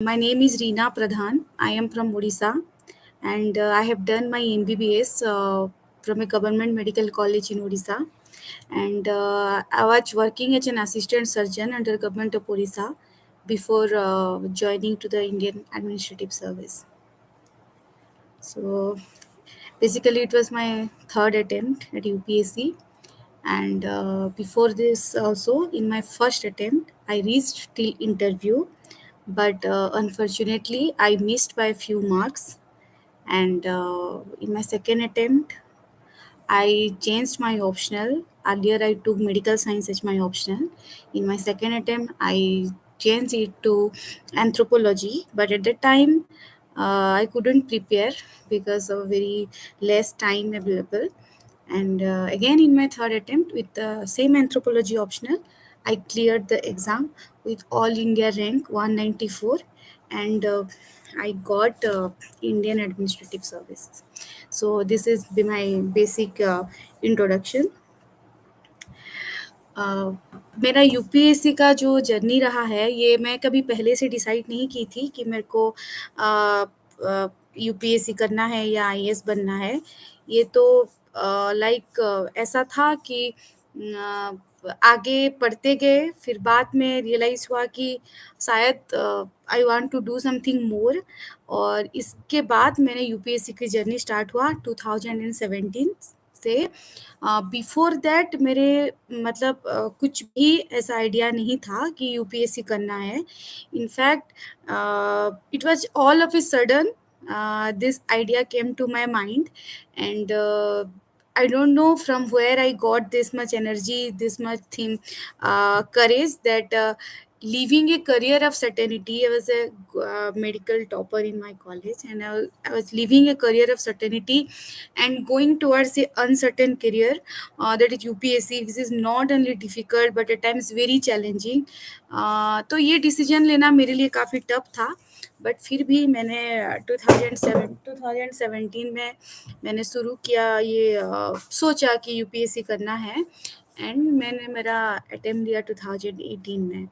My name is Reena Pradhan. I am from Odisha, and I have done my MBBS from a government medical college in Odisha. And I was working as an assistant surgeon under government of Odisha before joining to the Indian Administrative Service. So basically, it was my third attempt at UPSC. And before this, also in my first attempt, I reached till interview, but unfortunately, I missed by a few marks. And in my second attempt, I changed my optional. Earlier, I took medical science as my optional. In my second attempt, I changed it to anthropology. But at that time, I couldn't prepare because of very less time available. And again, in my third attempt, with the same anthropology optional, I cleared the exam with all India rank 194, and I got Indian Administrative Services. So this is my basic introduction. अ, मेरा UPSC का जो journey रहा है, ये मैं कभी पहले से डिसाइड नहीं की थी कि मेरे को यूपीएससी करना है या आईएएस बनना है। ये तो लाइक ऐसा था कि आगे पढ़ते गए, फिर बाद में रियलाइज़ हुआ कि शायद I want to do something more, और इसके बाद मैंने यूपीएससी की जर्नी स्टार्ट हुआ 2017 से। बिफोर दैट मेरे मतलब कुछ भी ऐसा आइडिया नहीं था कि यूपीएससी करना है। In fact it was all of a sudden this idea came to my mind, and I don't know from where I got this much energy, this much courage, that leaving a career of certainty. I was a medical topper in my college, and I was leaving a career of certainty and going towards a uncertain career, that is UPSC, which is not only difficult but at times very challenging. तो ये decision लेना मेरे लिए काफ़ी tough था, but फिर भी मैंने 2017 में मैंने शुरू किया, ये सोचा कि यूपीएससी करना है, एंड मैंने मेरा अटेम्प्ट दिया 2018 में।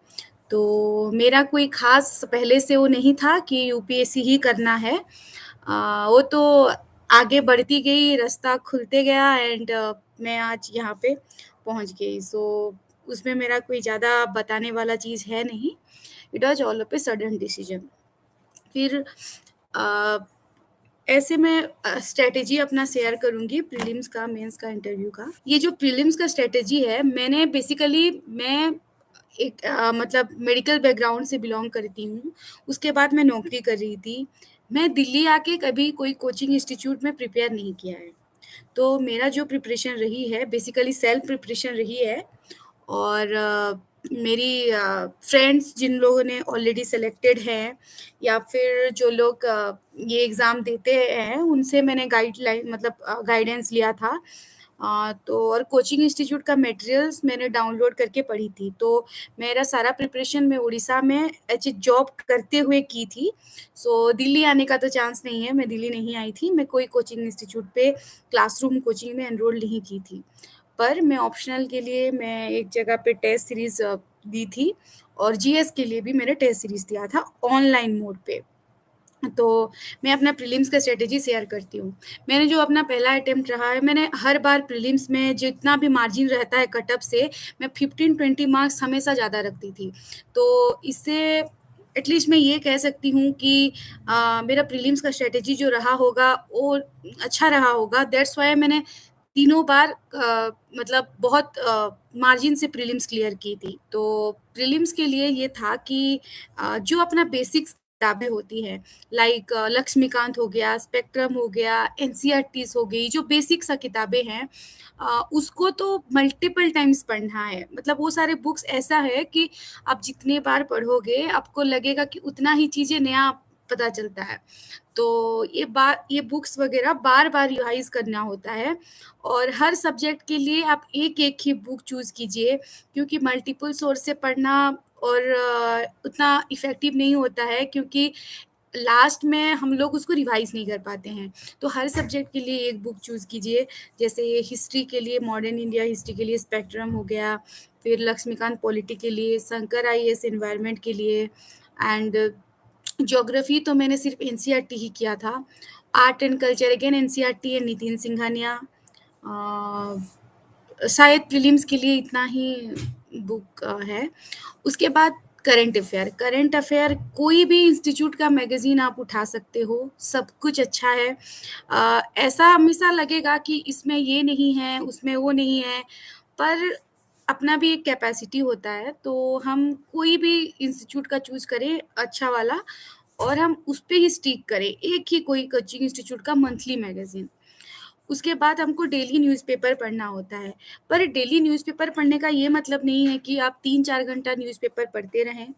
तो मेरा कोई ख़ास पहले से वो नहीं था कि यूपीएससी ही करना है। वो तो आगे बढ़ती गई, रास्ता खुलते गया, एंड मैं आज यहाँ पे पहुँच गई। सो उसमें मेरा कोई ज़्यादा बताने वाला चीज़ है नहीं। It was all of a sudden decision. फिर अ, ऐसे मैं स्ट्रैटेजी अपना शेयर करूँगी प्रीलिम्स का, मेंस का, इंटरव्यू का। ये जो प्रीलिम्स का स्ट्रैटेजी है, मैंने बेसिकली मैं एक मतलब मेडिकल बैकग्राउंड से बिलॉन्ग करती हूँ। उसके बाद मैं नौकरी कर रही थी। मैं दिल्ली आके कभी कोई कोचिंग इंस्टीट्यूट में प्रिपेयर नहीं किया है। तो मेरा जो प्रिपरेशन रही है, बेसिकली सेल्फ प्रिपरेशन रही है। और मेरी फ्रेंड्स जिन लोगों ने ऑलरेडी सेलेक्टेड हैं, या फिर जो लोग ये एग्ज़ाम देते हैं, उनसे मैंने गाइडलाइन मतलब गाइडेंस लिया था। तो और कोचिंग इंस्टीट्यूट का मटेरियल्स मैंने डाउनलोड करके पढ़ी थी। तो मेरा सारा प्रिपरेशन मैं उड़ीसा में एज ए जॉब करते हुए की थी। सो दिल्ली आने का तो चांस नहीं है, मैं दिल्ली नहीं आई थी। मैं कोई कोचिंग इंस्टीट्यूट पे क्लासरूम कोचिंग में एनरोल नहीं की थी। पर मैं ऑप्शनल के लिए मैं एक जगह पे टेस्ट सीरीज़ दी थी, और जीएस के लिए भी मैंने टेस्ट सीरीज़ दिया था ऑनलाइन मोड पे। तो मैं अपना प्रीलिम्स का स्ट्रैटेजी शेयर करती हूँ। मैंने जो अपना पहला अटेम्प्ट रहा है, मैंने हर बार प्रीलिम्स में जितना भी मार्जिन रहता है कट ऑफ से, मैं 15-20 मार्क्स हमेशा ज़्यादा रखती थी। तो इससे एटलीस्ट मैं ये कह सकती हूँ कि मेरा प्रीलिम्स का स्ट्रैटेजी जो रहा होगा वो अच्छा रहा होगा। दैट्स व्हाई मैंने तीनों बार मतलब बहुत मार्जिन से प्रीलिम्स क्लियर की थी। तो प्रीलिम्स के लिए ये था कि जो अपना बेसिक्स किताबें होती हैं, लाइक लक्ष्मीकांत हो गया, स्पेक्ट्रम हो गया, एनसीईआरटीज़ हो गई, जो बेसिक सा किताबें हैं, उसको तो मल्टीपल टाइम्स पढ़ना है। मतलब वो सारे बुक्स ऐसा है कि आप जितने बार पढ़ोगे, आपको लगेगा कि उतना ही चीज़ें नया पता चलता है। तो ये बुक्स वगैरह बार-बार रिवाइज़ करना होता है, और हर सब्जेक्ट के लिए आप एक-एक ही बुक चूज़ कीजिए, क्योंकि मल्टीपल सोर्स से पढ़ना और उतना इफ़ेक्टिव नहीं होता है, क्योंकि लास्ट में हम लोग उसको रिवाइज़ नहीं कर पाते हैं। तो हर सब्जेक्ट के लिए एक बुक चूज़ कीजिए। जैसे हिस्ट्री के लिए मॉडर्न इंडिया हिस्ट्री के लिए स्पेक्ट्रम हो गया, फिर लक्ष्मीकांत पॉलिटी के लिए, शंकर आईएएस एनवायरनमेंट के लिए, एंड ज्योग्राफ़ी तो मैंने सिर्फ़ एनसीईआरटी ही किया था। Art and culture again NCERT and Nitin Singhania. शायद प्रीलिम्स के लिए इतना ही बुक है। उसके बाद करंट अफ़ेयर कोई भी इंस्टीट्यूट का मैगज़ीन आप उठा सकते हो, सब कुछ अच्छा है। ऐसा हमेशा लगेगा कि इसमें ये नहीं है, उसमें वो नहीं है, पर अपना भी एक कैपेसिटी होता है, तो हम कोई भी इंस्टीट्यूट का चूज़ करें अच्छा वाला और हम उस पे ही स्टिक करें, एक ही कोई कोचिंग इंस्टीट्यूट का मंथली मैगज़ीन। उसके बाद हमको डेली न्यूज़पेपर पढ़ना होता है, पर डेली न्यूज़पेपर पढ़ने का ये मतलब नहीं है कि आप 3-4 घंटा न्यूज़पेपर पढ़ते रहें।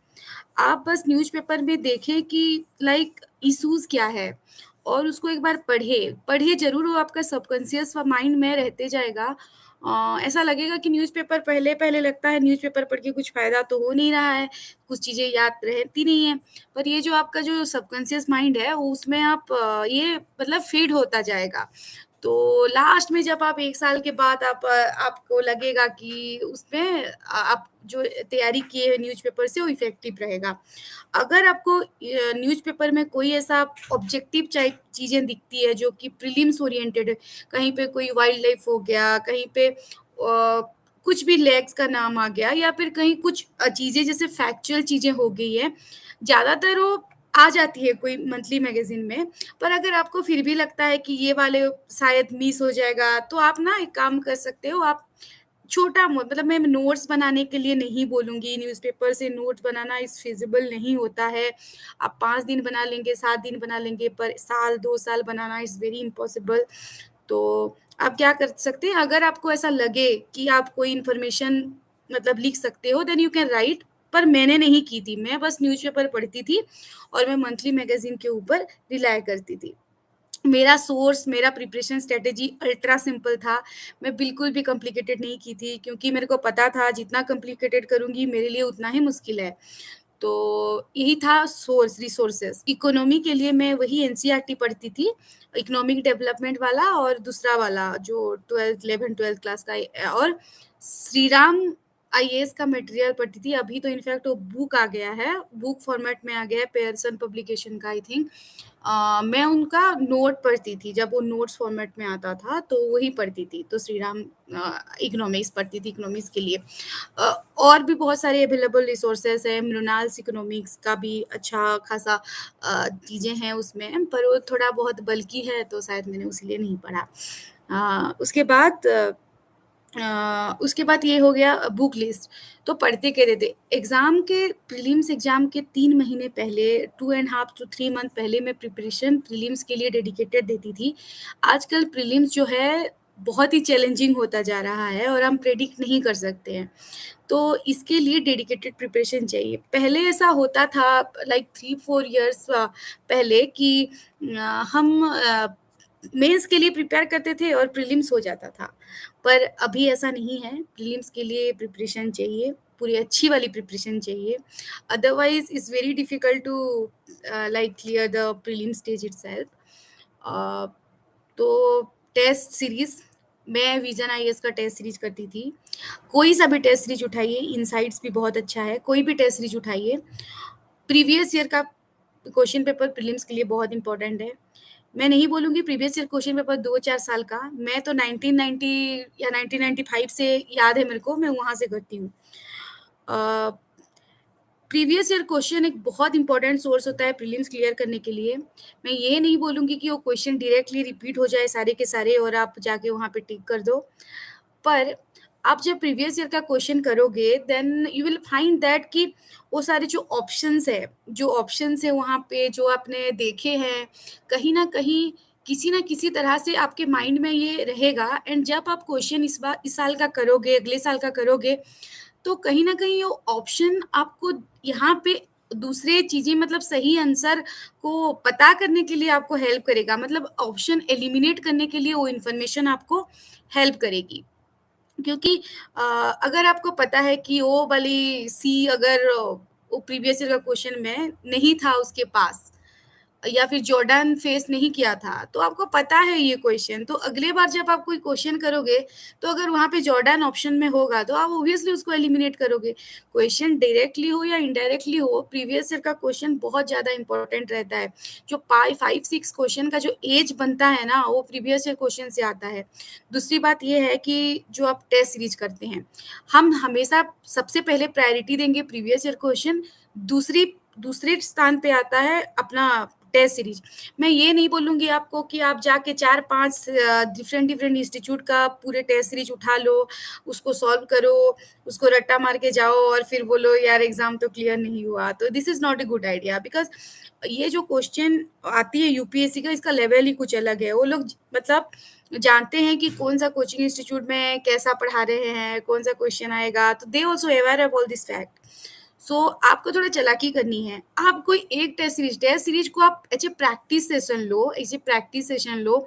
आप बस न्यूज़पेपर में देखें कि लाइक इश्यूज़ क्या है और उसको एक बार पढ़िए। पढ़िए ज़रूर, वो आपका सबकॉन्शियस माइंड में रहते जाएगा। ऐसा लगेगा कि न्यूज़पेपर पहले-पहले लगता है न्यूज़पेपर पढ़ के कुछ फ़ायदा तो हो नहीं रहा है, कुछ चीज़ें याद रहती नहीं हैं। पर ये जो आपका जो सबकॉन्शियस माइंड है, वो उसमें आप ये मतलब फ़ीड होता जाएगा। तो लास्ट में जब आप 1 साल के बाद आपको लगेगा कि उसमें आप जो तैयारी किए हैं न्यूज़पेपर से वो इफ़ेक्टिव रहेगा। अगर आपको न्यूज़पेपर में कोई ऐसा ऑब्जेक्टिव टाइप चीज़ें दिखती है जो कि प्रीलिम्स ओरिएंटेड है, कहीं पे कोई वाइल्ड लाइफ़ हो गया, कहीं पे कुछ भी लेक्स का नाम आ गया या फिर कहीं कुछ चीज़ें जैसे फैक्चुअल चीज़ें हो गई हैं, ज़्यादातर वो आ जाती है कोई मंथली मैगज़ीन में। पर अगर आपको फिर भी लगता है कि ये वाले शायद मिस हो जाएगा, तो आप ना एक काम कर सकते हो, आप छोटा मो मतलब मैं नोट्स बनाने के लिए नहीं बोलूँगी, न्यूज़पेपर से नोट्स बनाना इज़ फ़ीज़िबल नहीं होता है। आप 5 दिन बना लेंगे, 7 दिन बना लेंगे, पर साल, 2 साल बनाना इज़ वेरी इम्पॉसिबल। तो आप क्या कर सकते हैं, अगर आपको ऐसा लगे कि आप कोई इन्फॉर्मेशन मतलब लिख सकते हो, देन यू कैन राइट, पर मैंने नहीं की थी। मैं बस न्यूज़पेपर पढ़ती थी और मैं मंथली मैगज़ीन के ऊपर रिलाय करती थी। मेरा सोर्स, मेरा प्रिपरेशन स्ट्रैटेजी अल्ट्रा सिंपल था। मैं बिल्कुल भी कॉम्प्लिकेटेड नहीं की थी क्योंकि मेरे को पता था जितना कॉम्प्लिकेटेड करूँगी मेरे लिए उतना ही मुश्किल है। तो यही था सोर्स, रिसोर्सेज़। इकोनॉमी के लिए मैं वही एनसीईआरटी पढ़ती थी, इकोनॉमिक डेवलपमेंट वाला और दूसरा वाला जो 12th 11th-12th क्लास का और श्रीराम आईएएस का मटेरियल पढ़ती थी। अभी तो इनफैक्ट वो बुक आ गया है, बुक फॉर्मेट में आ गया है, पेयरसन पब्लिकेशन का आई थिंक। मैं उनका नोट पढ़ती थी, जब वो नोट्स फॉर्मेट में आता था, तो वही पढ़ती थी। तो श्रीराम इकोनॉमिक्स पढ़ती थी इकोनॉमिक्स के लिए। अ, और भी बहुत सारे अवेलेबल रिसोर्सेज़ हैं, मृणाल्स इकोनॉमिक्स का भी अच्छा खासा चीज़ें हैं उसमें, पर वो थोड़ा बहुत बल्की है, तो शायद मैंने इसीलिए नहीं पढ़ा। उसके बाद ये हो गया बुक लिस्ट, तो पढ़ते क्या थे? एग्ज़ाम के प्रीलिम्स एग्ज़ाम के 3 महीने पहले 2 एंड हाफ टू 3 मंथ पहले मैं प्रिपरेशन प्रीलिम्स के लिए डेडिकेटेड देती थी। आजकल प्रीलिम्स जो है बहुत ही चैलेंजिंग होता जा रहा है और हम प्रेडिक्ट नहीं कर सकते हैं। तो इसके लिए डेडिकेटेड प्रिपरेशन चाहिए। पहले ऐसा होता था लाइक 3-4 इयर्स पहले कि हम मेंस के लिए प्रिपेयर करते थे और प्रीलिम्स हो जाता था। पर अभी ऐसा नहीं है, प्रीलिम्स के लिए प्रिपरेशन चाहिए, पूरी अच्छी वाली प्रिपरेशन चाहिए। Otherwise it's very difficult to like clear the prelim stage itself. Uh, तो टेस्ट सीरीज़, मैं विज़न आईएएस का टेस्ट सीरीज़ करती थी। कोई सा भी टेस्ट सीरीज़ उठाइए, इनसाइट्स भी बहुत अच्छा है, कोई भी टेस्ट सीरीज़ उठाइए। प्रीवियस ईयर का क्वेश्चन पेपर प्रीलिम्स के लिए बहुत इम्पोर्टेंट है। मैं नहीं बोलूँगी प्रीवियस ईयर क्वेश्चन पेपर 2-4 साल का, मैं तो 1990 या 1995 से याद है मेरे को, मैं वहाँ से करती हूँ। अ, प्रीवियस ईयर क्वेश्चन एक बहुत इंपॉर्टेंट सोर्स होता है प्रीलिम्स क्लियर करने के लिए। मैं ये नहीं बोलूँगी कि वो क्वेश्चन डायरेक्टली रिपीट हो जाए सारे के सारे और आप जाके वहाँ पे टिक कर दो। पर आप जब प्रीवियस ईयर का क्वेश्चन करोगे then you will find that कि वो सारे जो ऑप्शंस है वहाँ पे जो आपने देखे हैं, कहीं न कहीं किसी न किसी तरह से आपके माइंड में ये रहेगा एंड जब आप क्वेश्चन इस साल का करोगे, अगले साल का करोगे, तो कहीं न कहीं वो ऑप्शन आपको यहाँ पे दूसरे चीज़ें मतलब सही आंसर को पता करने के लिए आपको हेल्प करेगा। मतलब ऑप्शन एलिमिनेट करने के लिए वो इन्फॉर्मेशन आपको हेल्प करेगी। क्योंकि अ, अगर आपको पता है कि वो वाली सी अगर वो प्रीवियस ईयर का क्वेश्चन में नहीं था उसके पास, या फिर जॉर्डन फेस नहीं किया था, तो आपको पता है ये क्वेश्चन, तो अगले बार जब आप कोई क्वेश्चन करोगे, तो अगर वहाँ पे जॉर्डन ऑप्शन में होगा, तो आप ऑब्वियसली उसको एलिमिनेट करोगे। क्वेश्चन डायरेक्टली हो या इनडायरेक्टली हो, प्रीवियस ईयर का क्वेश्चन बहुत ज़्यादा इंपॉर्टेंट रहता है। जो पाई 5-6 क्वेश्चन का जो एज बनता है ना, वो प्रीवियस ईयर क्वेश्चन से आता है। दूसरी बात ये है कि जो आप टेस्ट सीरीज करते हैं, हम हमेशा सबसे पहले प्रायोरिटी देंगे प्रीवियस ईयर क्वेश्चन, दूसरी दूसरे स्थान पे आता है अपना टेस्ट सीरीज। मैं ये नहीं बोलूँगी आपको कि आप जाके 4-5 डिफरेंट डिफरेंट इंस्टीट्यूट का पूरे टेस्ट सीरीज उठा लो, उसको सॉल्व करो, उसको रट्टा मार के जाओ और फिर बोलो यार एग्ज़ाम तो क्लियर नहीं हुआ। तो this is not a good idea, because ये जो क्वेश्चन आती है यूपीएससी का, इसका लेवल ही कुछ अलग है। वो लोग मतलब जानते हैं कि कौन-सा कोचिंग इंस्टीट्यूट में कैसा पढ़ा रहे हैं, कौन-सा क्वेश्चन आएगा, तो they also aware of all this fact. So आपको थोड़ा चालाकी करनी है। आप कोई एक टेस्ट सीरीज को आप ऐसे प्रैक्टिस सेशन लो, ऐसे प्रैक्टिस सेशन लो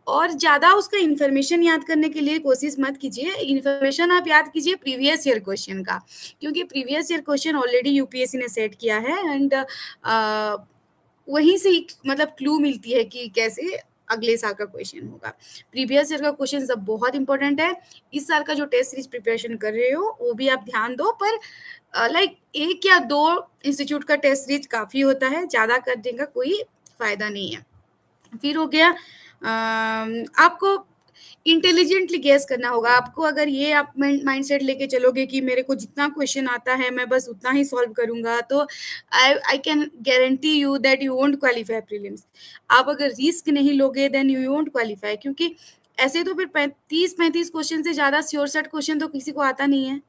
और ज़्यादा उसका इन्फॉर्मेशन याद करने के लिए कोशिश मत कीजिए। इन्फॉर्मेशन आप याद कीजिए प्रीवियस ईयर क्वेश्चन का, क्योंकि previous year question already UPSC ने सेट किया है एंड वहीं से ही मतलब क्लू मिलती है कि कैसे अगले साल का क्वेश्चन होगा। प्रीवियस ईयर का क्वेश्चन सब बहुत इंपॉर्टेंट है। इस साल का जो टेस्ट सीरीज प्रिपरेशन कर रहे हो, वो भी आप ध्यान दो, पर लाइक 1 या 2 इंस्टीट्यूट का टेस्ट सीरीज काफ़ी होता है, ज़्यादा करने का कोई फ़ायदा नहीं है। फिर हो गया आपको इंटेलिजेंटली गेस करना होगा। आपको अगर ये आप माइंडसेट लेके चलोगे कि मेरे को जितना क्वेश्चन आता है मैं बस उतना ही सॉल्व करूँगा, तो I I can guarantee you that you won't qualify prelims. आप अगर रिस्क नहीं लोगे देन यू वोंट क्वालीफाई, क्योंकि ऐसे तो फिर 35-35 क्वेश्चन से ज़्यादा श्योर शॉट क्वेश्चन तो किसी को आता नहीं है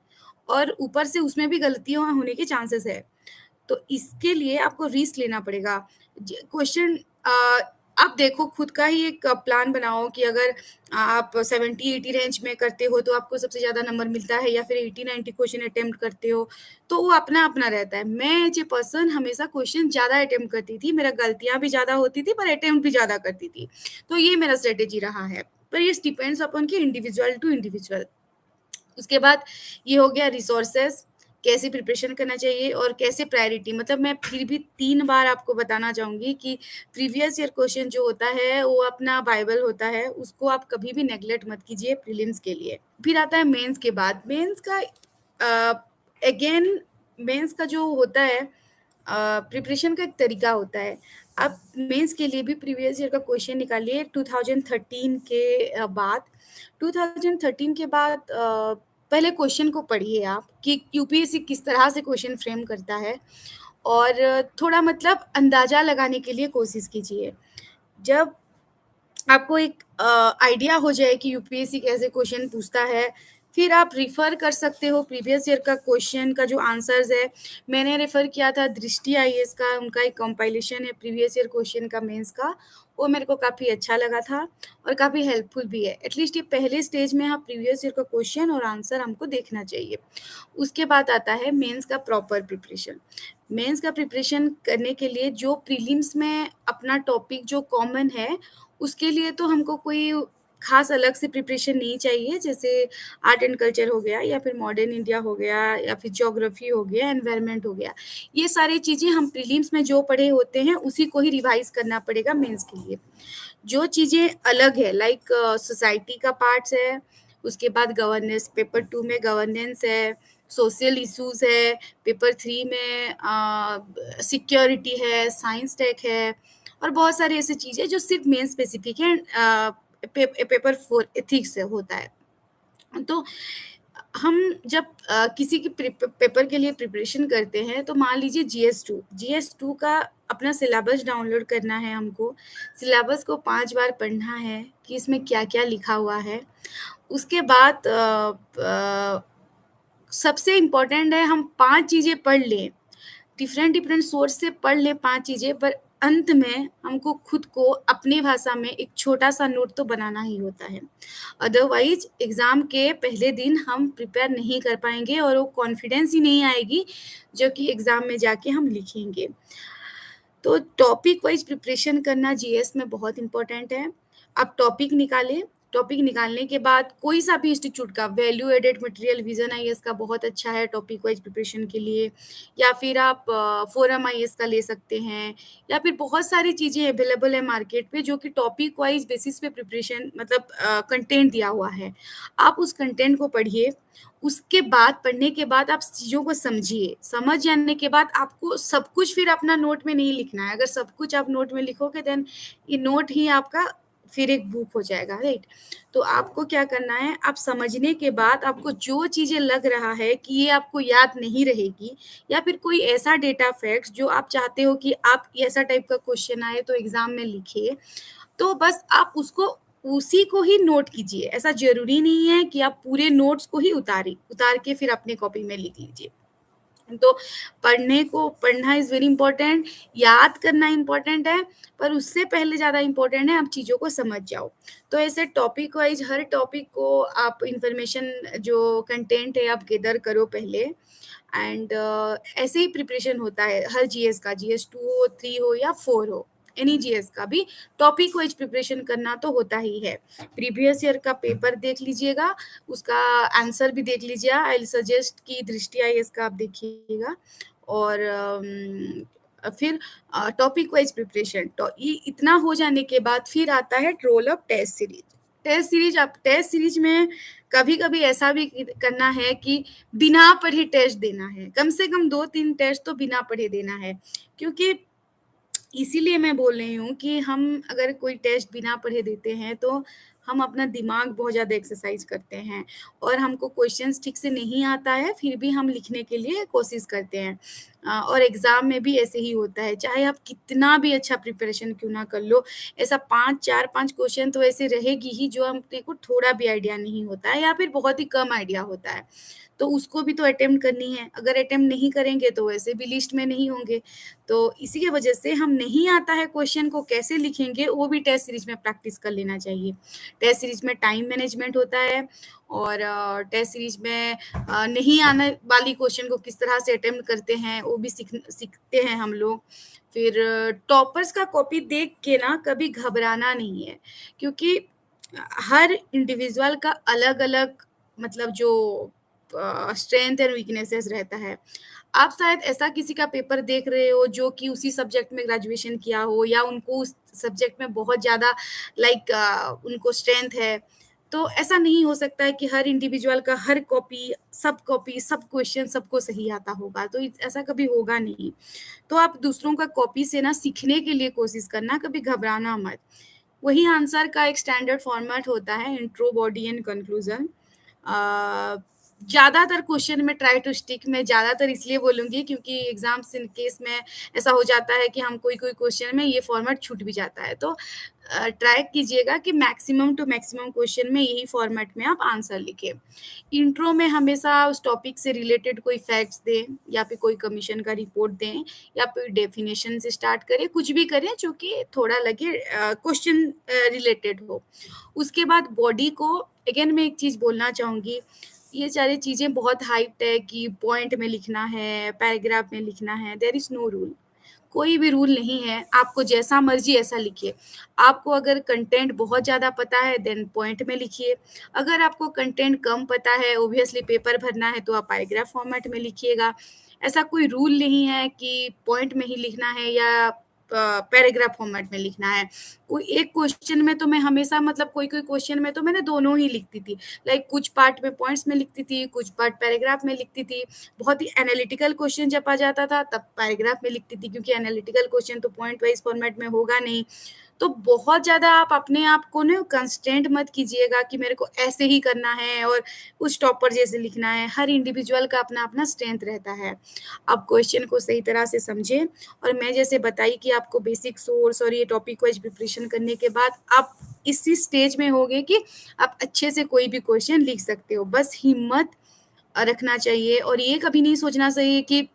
और ऊपर से उसमें भी गलतियाँ होने के चांसेस है। तो इसके लिए आपको रिस्क लेना पड़ेगा। क्वेश्चन आप देखो खुद का ही एक प्लान बनाओ कि अगर आप 70-80 रेंज में करते हो तो आपको सबसे ज़्यादा नंबर मिलता है, या फिर 80-90 क्वेश्चन अटेम्प्ट करते हो, तो वो अपना अपना रहता है। मैं एज ए पर्सन हमेशा क्वेश्चन ज़्यादा अटेम्प्ट करती थी, मेरा गलतियाँ भी ज़्यादा होती थी पर अटेम्प्ट भी ज़्यादा करती थी। तो ये मेरा स्ट्रेटेजी रहा है, पर ये डिपेंड्स अपॉन कि इंडिविजुअल टू इंडिविजुअल। उसके बाद ये हो गया रिसोर्सेज, कैसे प्रिपरेशन करना चाहिए और कैसे प्रायोरिटी, मतलब मैं फिर भी 3 बार आपको बताना चाहूँगी कि प्रीवियस ईयर क्वेश्चन जो होता है वो अपना बाइबल होता है, उसको आप कभी भी नेग्लेक्ट मत कीजिए प्रीलिम्स के लिए। फिर आता है मेंस के बाद, मेंस का अगेन मेंस का जो होता है प्रिपरेशन का एक तरीका होता है। आप मेंस के लिए भी प्रीवियस ईयर का क्वेश्चन निकालिए 2013 के बाद। 2013 के बाद पहले क्वेश्चन को पढ़िए आप कि यूपीएससी किस तरह से क्वेश्चन फ्रेम करता है और थोड़ा मतलब अंदाज़ा लगाने के लिए कोशिश कीजिए। जब आपको एक आइडिया हो जाए कि यूपीएससी कैसे क्वेश्चन पूछता है, फिर आप रिफ़र कर सकते हो प्रीवियस ईयर का क्वेश्चन का जो आंसर्स है। मैंने रेफ़र किया था दृष्टि आईएएस का, उनका एक कंपाइलेशन है प्रीवियस ईयर क्वेश्चन का मेंस का, वो मेरे को काफ़ी अच्छा लगा था और काफ़ी हेल्पफुल भी है। एटलीस्ट ये पहले स्टेज में आप प्रीवियस ईयर का क्वेश्चन और आंसर हमको देखना चाहिए। उसके बाद आता है मेंस का प्रॉपर प्रिपरेशन। मेंस का प्रिपरेशन करने के लिए जो प्रीलिम्स में अपना टॉपिक जो कॉमन है, उसके लिए तो हमको कोई ख़ास अलग से प्रिपरेशन नहीं चाहिए, जैसे आर्ट एंड कल्चर हो गया या फिर मॉडर्न इंडिया हो गया या फिर ज्योग्राफी हो गया, एनवायरनमेंट हो गया। ये सारी चीज़ें हम प्रीलिम्स में जो पढ़े होते हैं, उसी को ही रिवाइज़ करना पड़ेगा मेंस के लिए। जो चीज़ें अलग है लाइक सोसाइटी का पार्ट्स है, उसके बाद गवर्नेंस, पेपर 2 में गवर्नेंस है, सोशल इश्यूज़ है, पेपर 3 में सिक्योरिटी है, साइंस टेक है और बहुत सारी ऐसी चीज़ें जो सिर्फ़ मेन स्पेसिफिक है पेपर 4 एथिक्स से होता है। तो हम जब किसी की पेपर के लिए प्रिपरेशन करते हैं, तो मान लीजिए जीएस 2 का अपना सिलेबस डाउनलोड करना है हमको। सिलेबस को 5 बार पढ़ना है कि इसमें क्या-क्या लिखा हुआ है। उसके बाद सबसे इम्पोर्टेंट है हम 5 चीज़ें पढ़ लें, डिफरेंट डिफरेंट सोर्स से पढ़ लें 5 चीज़ें, पर अंत में हमको खुद को अपनी भाषा में एक छोटा-सा नोट तो बनाना ही होता है। अदरवाइज़ एग्ज़ाम के पहले दिन हम प्रिपेयर नहीं कर पाएँगे और वो कॉन्फिडेंस ही नहीं आएगी, जो कि एग्ज़ाम में जाके हम लिखेंगे। तो टॉपिक वाइज़ प्रिपरेशन करना जीएस में बहुत इम्पोर्टेंट है। आप टॉपिक निकालें, टॉपिक निकालने के बाद कोई सा भी इंस्टीट्यूट का value added material vision IAS का बहुत अच्छा है टॉपिक वाइज़ प्रिपरेशन के लिए, या फिर आप फोरम आईएएस का ले सकते हैं, या फिर बहुत सारी चीज़ें अवेलेबल है मार्केट पे जो कि टॉपिक वाइज़ बेसिस पे प्रिपरेशन मतलब कंटेंट दिया हुआ है। आप उस कंटेंट को पढ़िए, उसके बाद पढ़ने के बाद आप चीज़ों को समझिए। समझ जाने के बाद आपको सब कुछ फिर अपना नोट में नहीं लिखना है। अगर सब कुछ आप नोट में लिखोगे देन ये नोट ही आपका फिर एक बुक हो जाएगा, राइट? तो आपको क्या करना है, आप समझने के बाद आपको जो चीज़ें लग रहा है कि ये आपको याद नहीं रहेगी, या फिर कोई ऐसा डेटा फैक्ट्स जो आप चाहते हो कि आप ऐसा टाइप का क्वेश्चन आए तो एग्ज़ाम में लिखिए, तो बस आप उसको उसी को ही नोट कीजिए। ऐसा ज़रूरी नहीं है कि आप पूरे नोट्स को ही उतार के फिर अपनी कॉपी में लिख लीजिए। तो पढ़ना इज़ वेरी इम्पोर्टेंट, याद करना इम्पोर्टेंट है, पर उससे पहले ज़्यादा इम्पोर्टेंट है आप चीज़ों को समझ जाओ। तो ऐसे टॉपिक वाइज़ हर टॉपिक को आप इन्फॉर्मेशन जो कंटेंट है आप गैदर करो पहले, एंड ऐसे ही प्रिपरेशन होता है हर जीएस का, जीएस 2 हो, 3 हो या 4 हो, एनी जीएस का भी टॉपिक वाइज़ प्रिपरेशन करना तो होता ही है। प्रीवियस ईयर का पेपर देख लीजिएगा, उसका आंसर भी देख लीजिए। आई विल सजेस्ट कि दृष्टि आईएएस का आप देखिएगा, और फिर टॉपिक वाइज़ प्रिपरेशन। तो ये इतना हो जाने के बाद फिर आता है role of test series. Test series में कभी-कभी ऐसा भी करना है कि बिना पढ़े टेस्ट देना है। कम से कम 2-3 टेस्ट तो बिना पढ़े देना है। क्योंकि इसीलिए मैं बोल रही हूँ कि हम अगर कोई टेस्ट बिना पढ़े देते हैं तो हम अपना दिमाग बहुत ज़्यादा एक्सरसाइज करते हैं, और हमको क्वेश्चंस ठीक से नहीं आता है फिर भी हम लिखने के लिए कोशिश करते हैं। और एग्ज़ाम में भी ऐसे ही होता है, चाहे आप कितना भी अच्छा प्रिपरेशन क्यों ना कर लो, ऐसा 4-5 क्वेश्चन तो ऐसे रहेगी ही जो अपने को थोड़ा भी आइडिया नहीं होता है या फिर बहुत ही कम आइडिया होता है। तो उसको भी तो अटेम्प्ट करनी है, अगर अटेम्प्ट नहीं करेंगे तो वैसे भी लिस्ट में नहीं होंगे। तो इसी की वजह से हम नहीं आता है क्वेश्चन को कैसे लिखेंगे, वो भी टेस्ट सीरीज में प्रैक्टिस कर लेना चाहिए। टेस्ट सीरीज में टाइम मैनेजमेंट होता है, और टेस्ट सीरीज में नहीं आने वाली क्वेश्चन को किस तरह से अटेम्प्ट करते हैं वो भी सीखते हैं हम लोग। फिर टॉपर्स का कॉपी देख के ना कभी घबराना नहीं है, क्योंकि हर इंडिविजुअल का अलग-अलग मतलब जो स्ट्रेंथ एंड वीकनेसेस रहता है। आप शायद ऐसा किसी का पेपर देख रहे हो जो कि उसी सब्जेक्ट में ग्रेजुएशन किया हो, या उनको उस सब्जेक्ट में बहुत ज़्यादा उनको स्ट्रेंथ है। तो ऐसा नहीं हो सकता है कि हर इंडिविजुअल का हर कॉपी, सब क्वेश्चन सबको सही आता होगा, तो ऐसा कभी होगा नहीं। तो आप दूसरों का कॉपी से ना सीखने के लिए कोशिश करना, कभी घबराना मत। वही आंसर का एक स्टैंडर्ड फॉर्मेट होता है, इंट्रो, बॉडी एंड कंक्लूजन। ज़्यादातर क्वेश्चन में ट्राई टू स्टिक, मैं ज़्यादातर इसलिए बोलूँगी क्योंकि एग्ज़ाम्स इन केस में ऐसा हो जाता है कि हम कोई-कोई क्वेश्चन में ये फॉर्मेट छूट भी जाता है। तो ट्राई कीजिएगा कि मैक्सिमम टू मैक्सिमम क्वेश्चन में यही फॉर्मेट में आप आंसर लिखें। इंट्रो में हमेशा उस टॉपिक से रिलेटेड कोई फैक्ट्स दें, या फिर कोई कमीशन का रिपोर्ट दें, या फिर डेफिनेशन से स्टार्ट करें, कुछ भी करें जो कि थोड़ा लगे क्वेश्चन रिलेटेड हो। उसके बाद बॉडी को अगेन मैं एक चीज़ बोलना चाहूँगी, ये सारी चीज़ें बहुत हाइप्ड है कि पॉइंट में लिखना है, पैराग्राफ में लिखना है, देयर इज़ नो रूल। कोई भी रूल नहीं है, आपको जैसा मर्ज़ी ऐसा लिखिए। आपको अगर कंटेंट बहुत ज़्यादा पता है देन पॉइंट में लिखिए। अगर आपको कंटेंट कम पता है, ऑब्वियसली पेपर भरना है तो आप पैराग्राफ फॉर्मेट में लिखिएगा। ऐसा कोई रूल नहीं है कि पॉइंट में ही लिखना है या पैराग्राफ फॉर्मेट में लिखना है। कोई एक क्वेश्चन में तो मैं हमेशा मतलब कोई-कोई क्वेश्चन में तो मैंने दोनों ही लिखती थी। लाइक कुछ पार्ट में पॉइंट्स में लिखती थी, कुछ पार्ट पैराग्राफ में लिखती थी। बहुत ही एनालिटिकल क्वेश्चन जब आ जाता था तब पैराग्राफ में लिखती थी, क्योंकि एनालिटिकल क्वेश्चन तो पॉइंट वाइज़ फॉर्मेट में होगा नहीं। तो बहुत ज़्यादा आप अपने आप को ना कंस्ट्रेंट मत कीजिएगा कि मेरे को ऐसे ही करना है और उस टॉपर जैसे लिखना है। हर इंडिविजुअल का अपना-अपना स्ट्रेंथ रहता है। आप क्वेश्चन को सही तरह से समझें, और मैं जैसे बताई कि आपको बेसिक सोर्स और ये टॉपिक वाइज़ प्रिपरेशन करने के बाद आप इसी स्टेज में होंगे कि आप अच्छे से कोई भी क्वेश्चन लिख सकते हो। बस हिम्मत रखना चाहिए, और ये कभी नहीं सोचना चाहिए कि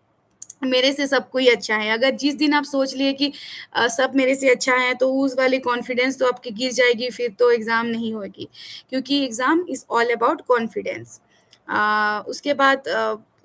मेरे से सब कोई अच्छा है। अगर जिस दिन आप सोच लिए कि सब मेरे से अच्छा है, तो उस वाली कॉन्फिडेंस तो आपकी गिर जाएगी, फिर तो एग्ज़ाम नहीं होगी। क्योंकि exam is all about confidence. उसके बाद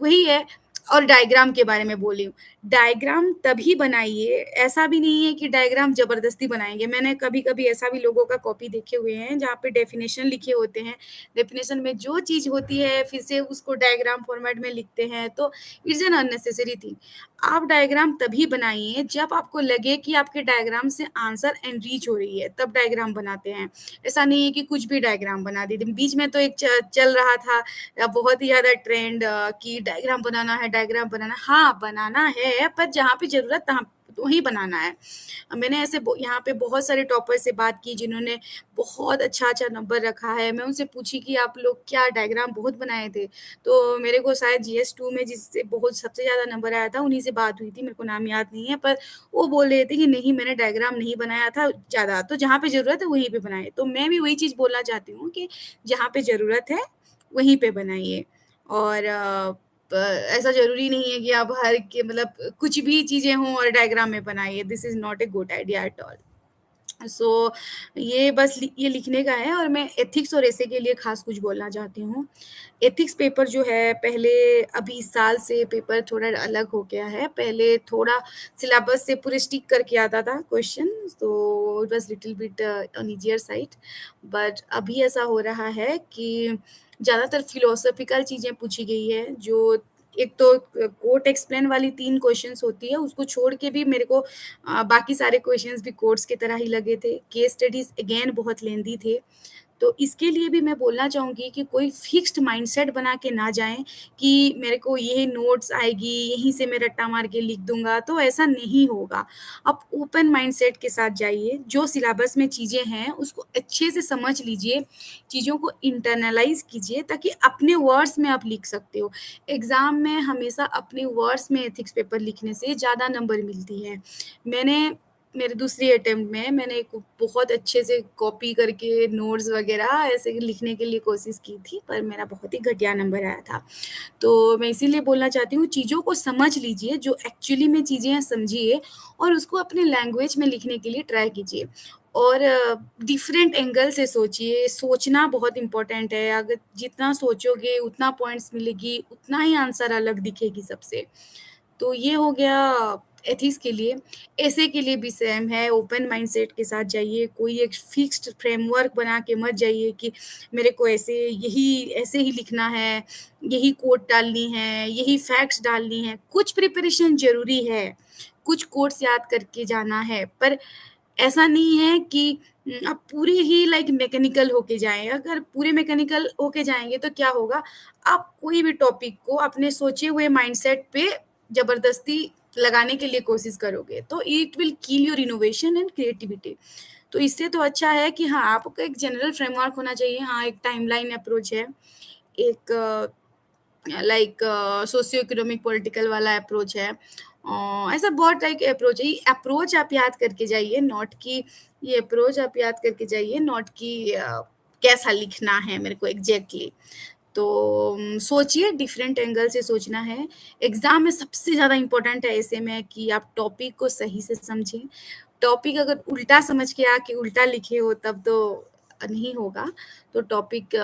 वही है, और डायग्राम के बारे में बोली हूँ। डायग्राम तभी बनाइए, ऐसा भी नहीं है कि डायग्राम ज़बरदस्ती बनाएँगे। मैंने कभी-कभी ऐसा भी लोगों का कॉपी देखे हुए हैं, जहाँ पे डेफ़िनेशन लिखे होते हैं। डेफ़िनेशन में जो चीज़ होती है, फिर से उसको डायग्राम फ़ॉर्मेट में लिखते हैं, तो इट्स एन अननेसेसरी थिंग। आप डायग्राम तभी बनाइए, जब आपको लगे कि आपके डायग्राम से आंसर एनरीच हो रही है, तब डायग्राम बनाते हैं। ऐसा नहीं है कि कुछ भी डायग्राम बना देते। बीच में तो एक चल रहा था बहुत ही ज़्यादा ट्रेंड कि डायग्राम बनाना है, डायग्राम बनाना हाँ, बनाना है पर जहाँ पे ज़रूरत तहाँ वहीं बनाना है। मैंने ऐसे यहाँ पे बहुत सारे टॉपर से बात की जिन्होंने बहुत अच्छा-अच्छा नंबर रखा है। मैं उनसे पूछी कि आप लोग क्या डायग्राम बहुत बनाए थे? तो मेरे को शायद जीएस 2 में जिससे बहुत सबसे ज़्यादा नंबर आया था उन्हीं से बात हुई थी, मेरे को नाम याद नहीं है पर वो बोल रहे थे कि नहीं मैंने डायग्राम नहीं बनाया था ज़्यादा, तो जहाँ पे ज़रूरत है वहीं पे बनाए। तो मैं भी वही चीज़ बोलना चाहती हूँ कि जहाँ पे ज़रूरत है वहीं पे बनाइए और ऐसा ज़रूरी नहीं है कि आप हर के मतलब कुछ भी चीज़ें हों और डायग्राम में बनाइए, this is not a good idea at all. So ये बस ये लिखने का है और मैं एथिक्स और ऐसे के लिए ख़ास कुछ बोलना चाहती हूँ। एथिक्स पेपर जो है पहले अभी इस साल से पेपर थोड़ा अलग हो गया है। पहले थोड़ा सिलेबस से पूरे स्टिक करके आता था क्वेश्चन, तो it was little bit on easier side. But अभी ऐसा हो रहा है कि ज़्यादातर फिलोसॉफ़िकल चीज़ें पूछी गई है, जो एक तो कोट एक्सप्लेन वाली 3 क्वेश्चन्स होती है, उसको छोड़ के भी मेरे को बाकी सारे क्वेश्चंस भी कोट्स की तरह ही लगे थे। केस स्टडीज़ अगेन बहुत लेंदी थे। तो इसके लिए भी मैं बोलना चाहूँगी कि कोई फ़िक्स्ड माइंडसेट बना के ना जाएँ कि मेरे को ये नोट्स आएगी, यहीं से मैं रट्टा मार के लिख दूँगा, तो ऐसा नहीं होगा। आप ओपन माइंडसेट के साथ जाइए, जो सिलेबस में चीज़ें हैं, उसको अच्छे से समझ लीजिए, चीज़ों को इंटरनलाइज़ कीजिए ताकि अपने वर्ड्स में आप लिख सकते हो। एग्ज़ाम में हमेशा अपने वर्ड्स में एथिक्स पेपर लिखने से ज़्यादा नंबर मिलती है। मैंने मेरे दूसरी अटेम्प्ट में मैंने एक बहुत अच्छे से कॉपी करके नोट्स वगैरह ऐसे लिखने के लिए कोशिश की थी, पर मेरा बहुत ही घटिया नंबर आया था। तो मैं इसीलिए बोलना चाहती हूँ चीज़ों को समझ लीजिए, जो एक्चुअली में चीज़ें हैं समझिए और उसको अपने लैंग्वेज में लिखने के लिए ट्राई कीजिए। और डिफरेंट एंगल से सोचिए, सोचना बहुत इम्पोर्टेंट है, अगर जितना सोचोगे उतना पॉइंट्स मिलेगी, उतना ही आंसर अलग दिखेगी सबसे। तो ये हो गया एथिक्स के लिए। ऐसे के लिए भी सेम है, ओपन माइंडसेट के साथ जाइए, कोई एक फिक्स्ड फ्रेमवर्क बना के मत जाइए कि मेरे को ऐसे ही लिखना है, यही कोट डालनी है, यही फैक्ट्स डालनी है। कुछ प्रिपरेशन ज़रूरी है, कुछ कोट्स याद करके जाना है, पर ऐसा नहीं है कि आप पूरे ही लाइक मैकेनिकल होके जाएँ। अगर पूरे मैकेनिकल होके जाएँगे तो क्या होगा, आप कोई भी टॉपिक को अपने सोचे हुए माइंडसेट पे ज़बरदस्ती लगाने के लिए कोशिश करोगे, तो it will kill your innovation and creativity. तो इससे तो अच्छा है कि हाँ, आपका एक जनरल फ्रेमवर्क होना चाहिए। हाँ, एक टाइमलाइन अप्रोच है, एक लाइक सोशियो इकोनॉमिक पॉलिटिकल वाला अप्रोच है। ऐसा बहुत टाइप के अप्रोच है। ये अप्रोच आप याद करके जाइए, नॉट कि ये अप्रोच आप याद करके जाइए, नॉट कि कैसा लिखना है मेरे को एग्ज़ैक्टली। तो सोचिए डिफरेंट एंगल से सोचना है। एग्ज़ाम में सबसे ज़्यादा इम्पोर्टेंट है ऐसे में कि आप टॉपिक को सही से समझें। टॉपिक अगर उल्टा समझ के आके उल्टा लिखे हो तब तो नहीं होगा। तो टॉपिक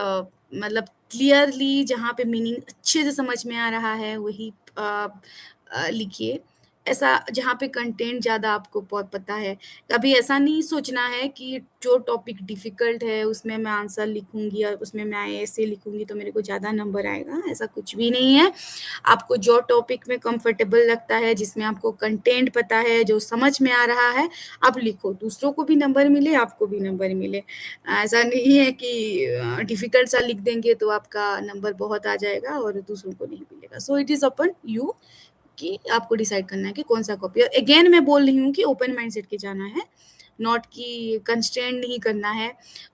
मतलब क्लियरली जहाँ पे मीनिंग अच्छे से समझ में आ रहा है वही लिखिए। ऐसा जहाँ पे कंटेंट ज़्यादा आपको पता है। कभी ऐसा नहीं सोचना है कि जो टॉपिक डिफ़िकल्ट है उसमें मैं आंसर लिखूँगी और उसमें मैं ऐसे लिखूँगी तो मेरे को ज़्यादा नंबर आएगा, ऐसा कुछ भी नहीं है। आपको जो टॉपिक में कंफर्टेबल लगता है, जिसमें आपको कंटेंट पता है, जो समझ में आ रहा है, आप लिखो। दूसरों को भी नंबर मिले, आपको भी नंबर मिले। ऐसा नहीं है कि डिफ़िकल्ट सा लिख देंगे तो आपका नंबर बहुत आ जाएगा और दूसरों को नहीं मिलेगा। So it is upon you कि आपको डिसाइड करना है कि कौन-सा कॉपी और अगेन मैं बोल रही हूँ कि ओपन माइंडसेट के जाना है, नॉट कि कंस्ट्रेंट नहीं करना है।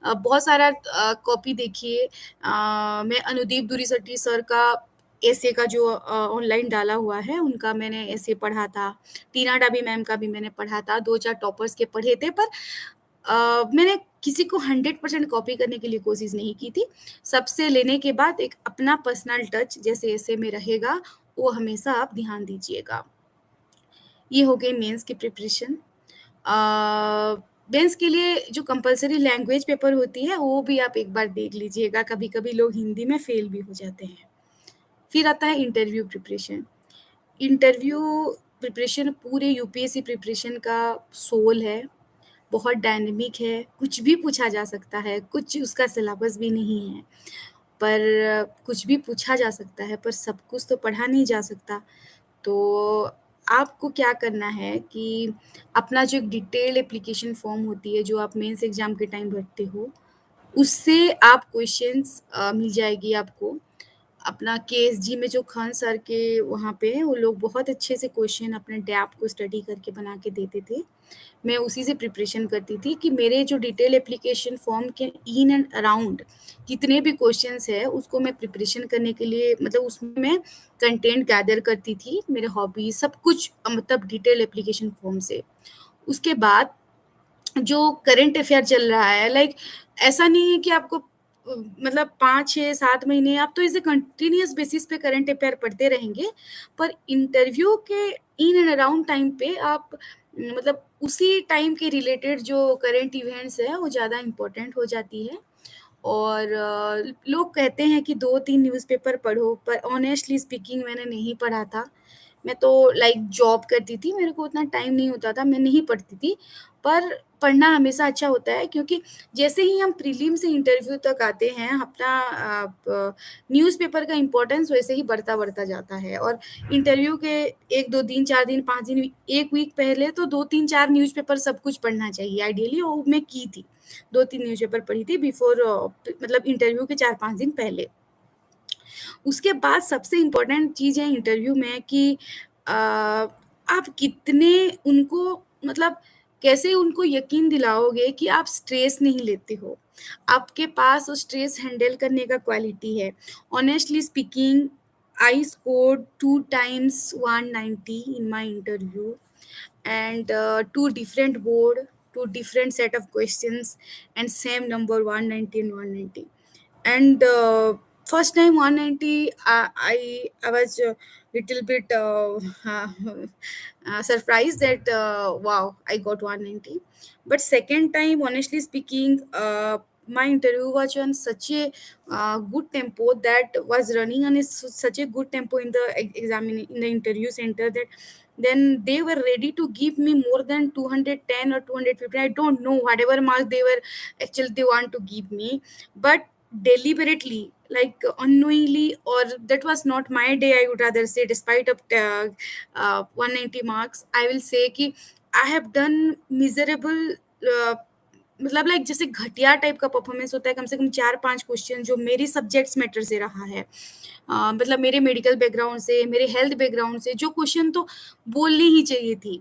बहुत सारा कॉपी देखिए मैं अनुदीप दुरीसट्टी सर का एसे का जो ऑनलाइन डाला हुआ है, उनका मैंने एसे पढ़ा था। टीना डाबी मैम का भी मैंने पढ़ा था, 2-4 टॉपर्स के पढ़े थे पर मैंने किसी को 100% कॉपी करने के लिए कोशिश नहीं की थी। सबसे लेने के बाद एक अपना पर्सनल टच जैसे एसे में रहेगा, वो हमेशा आप ध्यान दीजिएगा। ये हो गई मेंस की प्रिपरेशन। मेंस के लिए जो कंपल्सरी लैंग्वेज पेपर होती है, वो भी आप एक बार देख लीजिएगा, कभी-कभी लोग हिंदी में फ़ेल भी हो जाते हैं। फिर आता है इंटरव्यू प्रिपरेशन। इंटरव्यू प्रिपरेशन पूरे यूपीएससी प्रिपरेशन का सोल है, बहुत डायनामिक है, कुछ भी पूछा जा सकता है, कुछ उसका सिलेबस भी नहीं है। पर कुछ भी पूछा जा सकता है, पर सब कुछ तो पढ़ा नहीं जा सकता। तो आपको क्या करना है कि अपना जो एक डिटेल्ड एप्लीकेशन फॉर्म होती है, जो आप मेंस एग्ज़ाम के टाइम भरते हो, उससे आप क्वेश्चंस मिल जाएगी आपको। अपना केएसजी में जो खान सर के वहाँ पे हैं, वो लोग बहुत अच्छे से क्वेश्चन अपने डैप को स्टडी करके बना के देते थे। मैं उसी से प्रिपरेशन करती थी कि मेरे जो डिटेल एप्लीकेशन फॉर्म के इन एंड अराउंड जितने भी क्वेश्चंस है, उसको मैं प्रिपरेशन करने के लिए मतलब उसमें मैं कंटेंट गैदर करती थी, मेरे हॉबीज़ सब कुछ मतलब डिटेल एप्लीकेशन फॉर्म से। उसके बाद जो करंट अफेयर चल रहा है लाइक ऐसा नहीं है कि आपको मतलब 5, 6, 7 महीने आप तो इसे कंटिन्यूअस बेसिस पे करंट अफेयर पढ़ते रहेंगे, पर इंटरव्यू के इन एंड अराउंड टाइम पे आप मतलब उसी टाइम के रिलेटेड जो करंट इवेंट्स है, वो ज़्यादा इम्पोर्टेंट हो जाती है। और लोग कहते हैं कि 2-3 न्यूज़पेपर पढ़ो, पर ऑनेस्टली स्पीकिंग मैंने नहीं पढ़ा था। मैं तो लाइक जॉब करती थी, मेरे को उतना टाइम नहीं होता था, मैं नहीं पढ़ती थी। पर पढ़ना हमेशा अच्छा होता है क्योंकि जैसे ही हम प्रीलिम से इंटरव्यू तक आते हैं, अपना न्यूज़पेपर का इम्पोर्टेंस वैसे ही बढ़ता-बढ़ता जाता है और इंटरव्यू के 1, 2 दिन, 4 दिन, 5 दिन, 1 वीक पहले तो 2-3-4 न्यूज़पेपर सब कुछ पढ़ना चाहिए आइडियली वो मैं की थी। 2-3 न्यूज़पेपर पढ़ी थी बिफ़ोर मतलब इंटरव्यू के 4-5 दिन पहले। उसके बाद सबसे इम्पोर्टेंट चीज़ है इंटरव्यू में कि आप कितने उनको मतलब कैसे उनको यकीन दिलाओगे कि आप स्ट्रेस नहीं लेते हो। आपके पास वो स्ट्रेस हैंडल करने का क्वालिटी है। Honestly speaking I scored 2 times 190 in my interview and 2 different board, 2 different set of questions and same number 190 and 190. And first time 190 I was a little bit surprised that wow I got 190, but second time honestly speaking my interview was on such a good tempo that was running on such a good tempo in the in the interview center that then they were ready to give me more than 210 or 250. I don't know whatever marks they were actually they want to give me, but deliberately like unknowingly or that was not my day I would rather say despite of 190 marks I will say कि I have done miserable uh, मतलब like जैसे घटिया type का performance होता है कम से कम 4-5 question जो मेरी सब्जेक्ट्स मैटर से रहा है। मतलब मेरे मेडिकल बैकग्राउंड से, मेरे हेल्थ बैकग्राउंड से जो क्वेश्चन तो बोलनी ही चाहिए थी,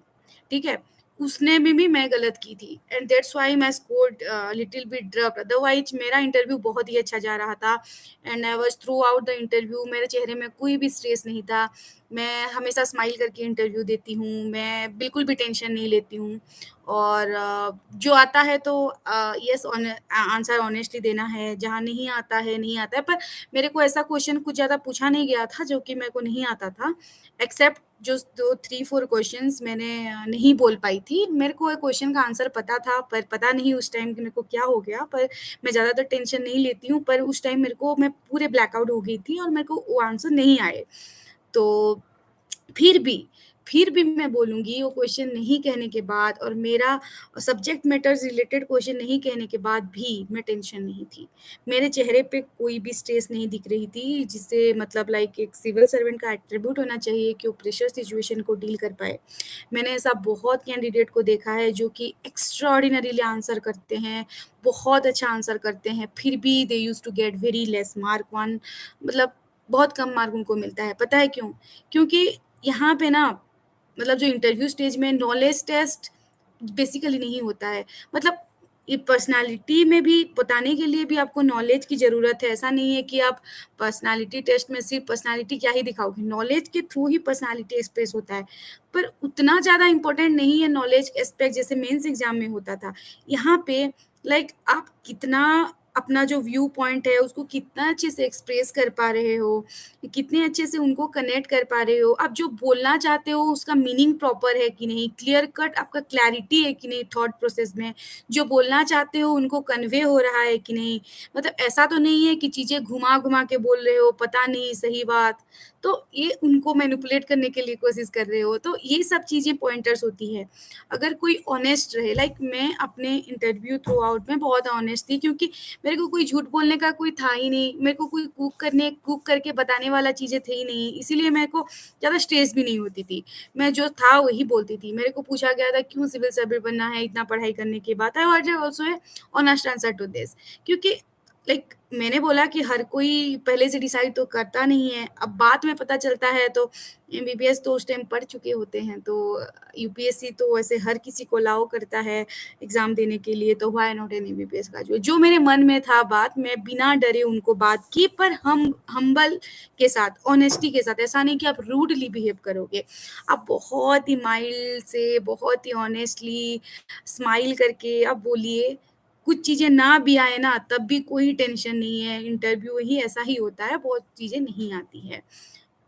ठीक है? उसने में भी मैं गलत की थी एंड दैट्स व्हाई मैं scored little bit dropped otherwise मेरा इंटरव्यू बहुत ही अच्छा जा रहा था and I was through out the interview मेरे चेहरे में कोई भी स्ट्रेस नहीं था। मैं हमेशा स्माइल करके इंटरव्यू देती हूँ, मैं बिल्कुल भी टेंशन नहीं लेती हूँ और जो आता है तो यस आंसर ऑनेस्टली देना है, जहाँ नहीं आता है, नहीं आता है। पर मेरे को ऐसा क्वेश्चन कुछ ज़्यादा पूछा नहीं गया था जो कि मेरे को नहीं आता था, एक्सेप्ट जो 2 3-4 क्वेश्चंस मैंने नहीं बोल पाई थी। मेरे को क्वेश्चन का आंसर पता था, पर पता नहीं उस टाइम कि मेरे को क्या हो गया, पर मैं ज़्यादातर टेंशन नहीं लेती हूँ, पर उस टाइम मेरे को मैं पूरे ब्लैकआउट हो गई थी और मेरे को वो आंसर नहीं आए। तो फिर भी फिर भी मैं बोलूँगी वो क्वेश्चन नहीं कहने के बाद और मेरा सब्जेक्ट मैटर से रिलेटेड क्वेश्चन नहीं कहने के बाद भी मैं टेंशन नहीं थी। मेरे चेहरे पे कोई भी स्ट्रेस नहीं दिख रही थी, जिससे मतलब लाइक एक सिविल सर्वेंट का एट्रिब्यूट होना चाहिए कि वो प्रेशर सिचुएशन को डील कर पाए। मैंने ऐसा बहुत कैंडिडेट को देखा है जो कि एक्स्ट्राऑर्डिनरीली आंसर करते हैं, बहुत अच्छा आंसर करते हैं, फिर भी they used to get very less mark 1 मतलब बहुत कम मार्क उनको मिलता है। पता है क्यों? क्योंकि यहाँ पे ना मतलब जो इंटरव्यू स्टेज में नॉलेज टेस्ट बेसिकली नहीं होता है। मतलब ये पर्सनैलिटी में भी बताने के लिए भी आपको नॉलेज की ज़रूरत है। ऐसा नहीं है कि आप पर्सनैलिटी टेस्ट में सिर्फ़ पर्सनैलिटी क्या ही दिखाओगे, नॉलेज के थ्रू ही पर्सनैलिटी एक्सप्रेस होता है। पर उतना ज़्यादा इम्पोर्टेंट नहीं है नॉलेज एस्पेक्ट जैसे मेंस एग्ज़ाम में होता था। यहाँ पे लाइक आप कितना अपना जो व्यू पॉइंट है उसको कितना अच्छे से एक्सप्रेस कर पा रहे हो, कितने अच्छे से उनको कनेक्ट कर पा रहे हो, आप जो बोलना चाहते हो उसका मीनिंग प्रॉपर है कि नहीं, क्लियर कट आपका क्लैरिटी है कि नहीं थॉट प्रोसेस में, जो बोलना चाहते हो उनको कन्वे हो रहा है कि नहीं। मतलब ऐसा तो नहीं है कि चीज़ें घुमा-घुमा के बोल रहे हो, पता नहीं सही बात। तो ये उनको मैनिपुलेट करने के लिए कोशिश कर रहे हो। तो ये सब चीज़ें पॉइंटर्स होती है। अगर कोई ऑनेस्ट रहे, लाइक मैं अपने इंटरव्यू थ्रू आउट में बहुत ऑनेस्ट थी, क्योंकि मेरे को कोई झूठ बोलने का कोई था ही नहीं, मेरे को कोई कुक करके बताने वाला चीज़ें थे ही नहीं, इसीलिए मेरे को ज़्यादा स्ट्रेस भी नहीं होती थी। मैं जो था वही बोलती थी। मेरे को पूछा गया था क्यों सिविल सर्वेंट बनना है इतना पढ़ाई करने के बाद, I was also a honest answer to this, क्योंकि लाइक मैंने बोला कि हर कोई पहले से डिसाइड तो करता नहीं है, अब बाद में पता चलता है। तो एमबीबीएस तो उस टाइम पढ़ चुके होते हैं, तो यूपीएससी तो वैसे हर किसी को अलाउ करता है एग्ज़ाम देने के लिए, तो व्हाई नॉट एन एमबीबीएस का जो मेरे मन में था बात, मैं बिना डरे उनको बात की, पर हम हम्बल के साथ, ऑनेस्टी के साथ, ऐसा नहीं कि आप रूडली बिहेव करोगे। आप बहुत ही माइल्ड से, बहुत ही ऑनेस्टली स्माइल करके आप बोलिए। कुछ चीज़ें ना भी आए ना, तब भी कोई टेंशन नहीं है, इंटरव्यू ही ऐसा ही होता है, बहुत चीज़ें नहीं आती है।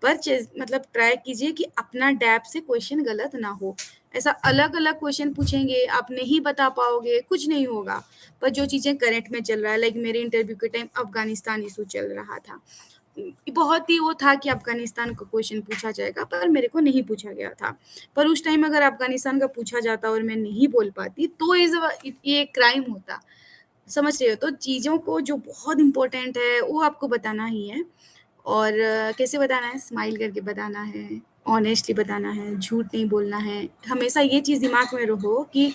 पर मतलब ट्राई कीजिए कि अपना डैब से क्वेश्चन गलत ना हो। ऐसा अलग-अलग क्वेश्चन पूछेंगे, आप नहीं बता पाओगे, कुछ नहीं होगा। पर जो चीज़ें करंट में चल रहा है, लाइक मेरे इंटरव्यू के टाइम अफ़गानिस्तान इश्यू चल रहा था। बहुत ही वो था कि अफ़गानिस्तान का क्वेश्चन पूछा जाएगा, पर मेरे को नहीं पूछा गया था। पर उस टाइम अगर अफ़गानिस्तान का पूछा जाता और मैं नहीं बोल पाती, तो ये क्राइम होता। समझ रहे हो? तो चीज़ों को जो बहुत इम्पोर्टेंट है, वो आपको बताना ही है। और कैसे बताना है? स्माइल करके बताना है, ऑनेस्टली बताना है, झूठ नहीं बोलना है। हमेशा ये चीज़ दिमाग में रखो कि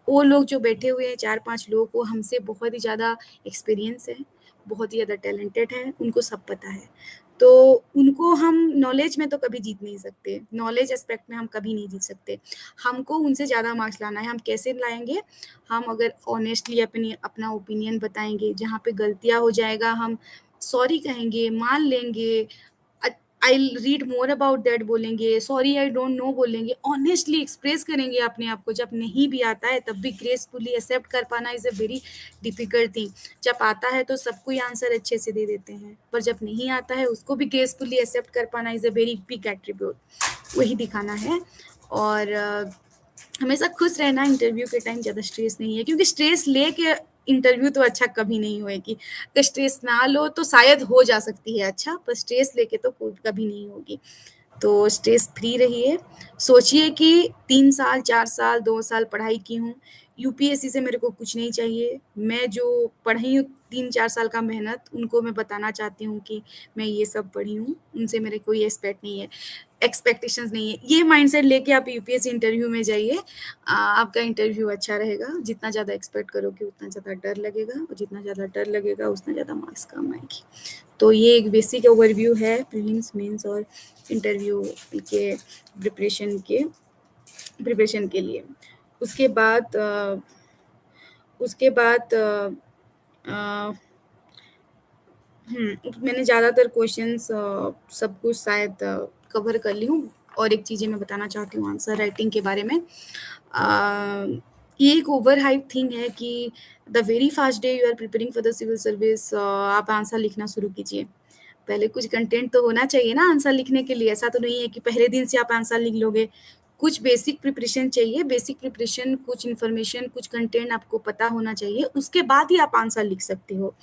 वो लोग जो बैठे हुए हैं 4-5 लोग, वो हमसे बहुत ही ज़्यादा एक्सपीरियंस है, बहुत ही ज़्यादा टैलेंटेड हैं, उनको सब पता है। तो उनको हम नॉलेज में तो कभी जीत नहीं सकते, नॉलेज एस्पेक्ट में हम कभी नहीं जीत सकते। हमको उनसे ज़्यादा मार्क्स लाना है, हम कैसे लाएँगे? हम अगर ऑनेस्टली अपना ओपिनियन बताएँगे, जहाँ पे गलतियाँ हो जाएगा हम सॉरी कहेंगे, मान लेंगे, I read more about that बोलेंगे, सॉरी आई डोंट नो बोलेंगे, ऑनेस्टली एक्सप्रेस करेंगे अपने आप को। जब नहीं भी आता है तब भी ग्रेसफुली एक्सेप्ट कर पाना is a very difficult thing. जब आता है तो सब कोई आंसर अच्छे से दे देते हैं, पर जब नहीं आता है उसको भी ग्रेसफुली एक्सेप्ट कर पाना is a very big attribute, वही दिखाना है। और हमेशा खुश रहना इंटरव्यू के टाइम, ज़्यादा स्ट्रेस नहीं है, क्योंकि स्ट्रेस लेके इंटरव्यू तो अच्छा कभी नहीं होएगी। अगर स्ट्रेस ना लो तो शायद हो जा सकती है अच्छा, पर स्ट्रेस लेके तो कभी नहीं होगी। तो स्ट्रेस फ्री रहिए। सोचिए कि 3 साल, 4 साल, 2 साल पढ़ाई की हूँ, यूपीएससी से मेरे को कुछ नहीं चाहिए। मैं जो पढ़ी हूँ 3-4 साल का मेहनत, उनको मैं बताना चाहती हूँ कि मैं ये सब पढ़ी हूँ, उनसे मेरे कोई एक्सपेक्टेशंस नहीं है। ये माइंडसेट लेके आप यूपीएससी इंटरव्यू में जाइए। आपका इंटरव्यू अच्छा रहेगा। जितना ज़्यादा एक्सपेक्ट करोगे उतना ज़्यादा डर लगेगा, और जितना ज़्यादा डर लगेगा उतना ज़्यादा मार्क्स कम आएगी। तो ये एक बेसिक ओवरव्यू है प्रीलिम्स, मेंस और इंटरव्यू के प्रिपरेशन के लिए। उसके बाद उसके बाद अ, मैंने ज़्यादातर क्वेश्चंस सब कुछ शायद कवर कर ली हूँ। और एक चीज़ें मैं बताना चाहती हूँ आंसर राइटिंग के बारे में। ये एक ओवर हाइप थिंग है कि the very first day you are preparing for the civil service आप आंसर लिखना शुरू कीजिए। पहले कुछ कंटेंट तो होना चाहिए ना आंसर लिखने के लिए, ऐसा तो नहीं है कि पहले दिन से आप आंसर लिख लोगे। कुछ बेसिक प्रिपरेशन चाहिए, बेसिक प्रिपरेशन, कुछ इन्फॉर्मेशन, कुछ कंटेंट आपको पता होना चाहिए, उसके बाद ही आप आंसर लिख सकते हो।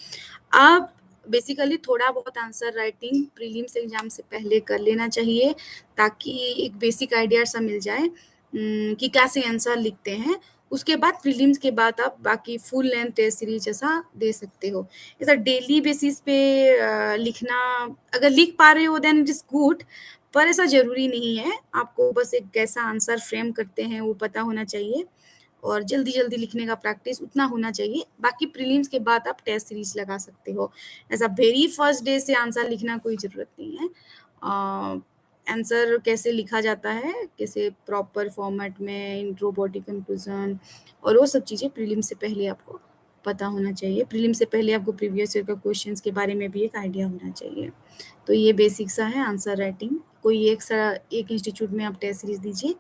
आप बेसिकली थोड़ा बहुत आंसर राइटिंग प्रीलिम्स एग्जाम से पहले कर लेना चाहिए, ताकि एक बेसिक आइडिया सा मिल जाए कि कैसे आंसर लिखते हैं। उसके बाद प्रीलिम्स के बाद आप बाकी फुल लेंथ टेस्ट सीरीज ऐसा दे सकते हो। ऐसा डेली बेसिस पे लिखना, अगर लिख पा रहे हो देन इट इज़ गुड, पर ऐसा ज़रूरी नहीं है। आपको बस एक कैसा आंसर फ्रेम करते हैं वो पता होना चाहिए, और जल्दी-जल्दी लिखने का प्रैक्टिस उतना होना चाहिए। बाकी प्रीलिम्स के बाद आप टेस्ट सीरीज़ लगा सकते हो। ऐसा वेरी फर्स्ट डे से आंसर लिखना कोई ज़रूरत नहीं है। आंसर कैसे लिखा जाता है, कैसे प्रॉपर फॉर्मेट में, इंट्रो, बॉडी, कंक्लूजन, और वो सब चीज़ें प्रीलिम्स से पहले आपको पता होना चाहिए। प्रीलिम्स से पहले आपको प्रीवियस ईयर का क्वेश्चंस के बारे में भी एक आइडिया होना चाहिए। तो ये बेसिक सा है आंसर राइटिंग। कोई एक इंस्टीट्यूट में आप टेस्ट सीरीज़ दीजिए,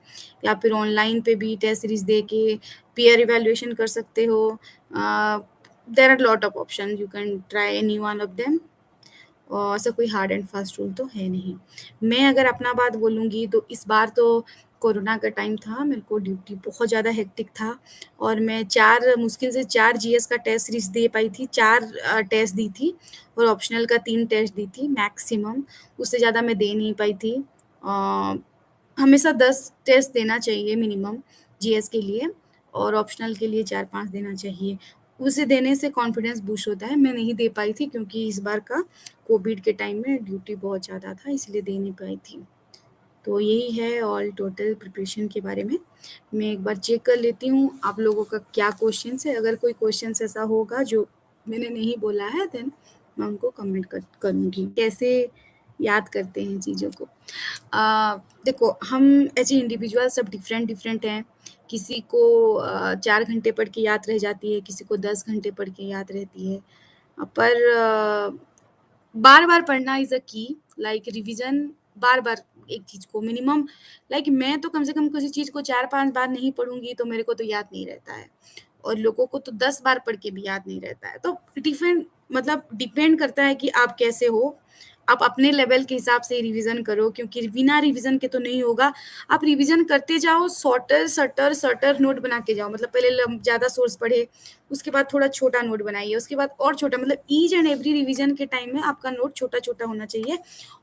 या फिर ऑनलाइन पे भी टेस्ट सीरीज़ दे के पीयर इवैल्यूएशन कर सकते हो। There are lot of option, you can try any one of them. और ऐसा कोई हार्ड एंड फास्ट रूल तो है नहीं। मैं अगर अपना बात बोलूँगी तो इस बार तो कोरोना का टाइम था, मेरे को ड्यूटी बहुत ज़्यादा हेक्टिक था और मैं 4 मुश्किल से 4 जीएस का टेस्ट सीरीज़ दे पाई थी, 4 टेस्ट दी थी और ऑप्शनल का 3 टेस्ट दी थी मैक्सिमम, उससे ज़्यादा मैं दे नहीं पाई थी। हमेशा 10 टेस्ट देना चाहिए मिनिमम जीएस के लिए और ऑप्शनल के लिए 4-5 देना चाहिए। उसे देने से कॉन्फिडेंस बूस्ट होता है, मैं नहीं दे पाई थी क्योंकि इस बार का कोविड के टाइम में ड्यूटी बहुत ज़्यादा था, इसलिए दे नहीं पाई थी। तो यही है ऑल टोटल प्रिपरेशन के बारे में। मैं एक बार चेक कर लेती हूँ आप लोगों का क्या क्वेश्चन्स है, अगर कोई क्वेश्चन्स ऐसा होगा जो मैंने नहीं बोला है देन मैं उनको कमेंट करूँगी। कैसे याद करते हैं चीज़ों को? देखो हम एज़ ए इंडिविजुअल सब डिफरेंट हैं। किसी को 4 घंटे पढ़ के याद रह जाती है, किसी को 10 घंटे पढ़ के याद रहती है। पर बार-बार पढ़ना इज़ अ की लाइक रिवीजन बार-बार एक चीज़ को मिनिमम लाइक मैं तो कम से कम किसी चीज़ को 4-5 बार नहीं पढ़ूँगी तो मेरे को तो याद नहीं रहता है और लोगों को तो 10 बार पढ़ के भी याद नहीं रहता है। तो डिफरेंट मतलब डिपेंड करता है कि आप कैसे हो। आप अपने लेवल के हिसाब से रिवीजन करो क्योंकि बिना रिवीजन के तो नहीं होगा। आप रिवीजन करते जाओ, सॉर्टर नोट बना के जाओ। मतलब पहले ज़्यादा सोर्स पढ़े, उसके बाद थोड़ा छोटा नोट बनाइए, उसके बाद और छोटा मतलब ईच एंड एवरी रिवीजन के टाइम में आपका नोट छोटा-छोटा होना चाहिए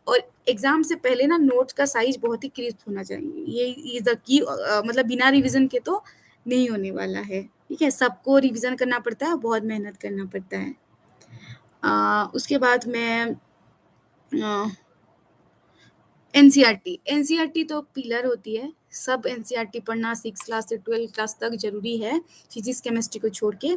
और एग्ज़ाम से पहले ना नोट्स का साइज़ बहुत ही क्रिस्प होना चाहिए। ये इज़ द की मतलब बिना रिवीजन के तो नहीं होने वाला है, ठीक है? सबको रिवीजन करना पड़ता है, बहुत मेहनत करना पड़ता है। उसके बाद मैं अ एनसीईआरटी, एनसीईआरटी तो पिलर होती है। सब एनसीईआरटी पढ़ना 6 क्लास से 12 क्लास तक ज़रूरी है, फिज़िक्स, केमिस्ट्री को छोड़ के।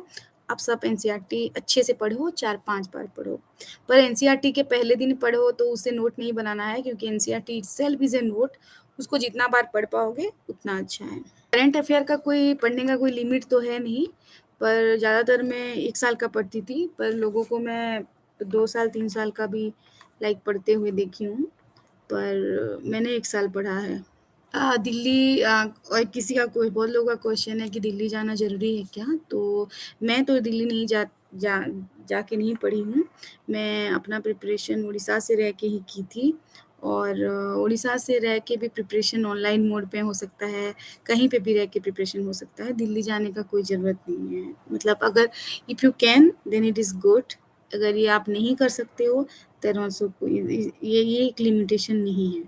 आप सब एनसीईआरटी अच्छे से पढ़ो, 4-5 बार पढ़ो। पर एनसीईआरटी के पहले दिन पढ़ो तो उसे नोट नहीं बनाना है क्योंकि NCERT itself is a note, उसको जितना बार पढ़ पाओगे उतना अच्छा है। करंट अफ़ेयर का कोई पढ़ने का कोई लिमिट तो है नहीं, पर ज़्यादातर मैं 1 साल का पढ़ती थी, पर लोगों को मैं 2 साल, 3 साल का भी लाइक पढ़ते हुए देखी हूँ। पर मैंने 1 साल पढ़ा है। दिल्ली और किसी का कोई बहुत लोगों का क्वेश्चन है कि दिल्ली जाना ज़रूरी है क्या? तो मैं तो दिल्ली नहीं जा जाके नहीं पढ़ी हूँ। मैं अपना प्रिपरेशन उड़ीसा से रह के ही की थी और उड़ीसा से रह के भी प्रिपरेशन ऑनलाइन मोड पे हो सकता है, कहीं पे भी रह के प्रिपरेशन हो सकता है। दिल्ली जाने का कोई ज़रूरत नहीं है। मतलब अगर if you can then it is good अगर ये आप नहीं कर सकते हो देन ऑल्सो कोई ये एक लिमिटेशन नहीं है।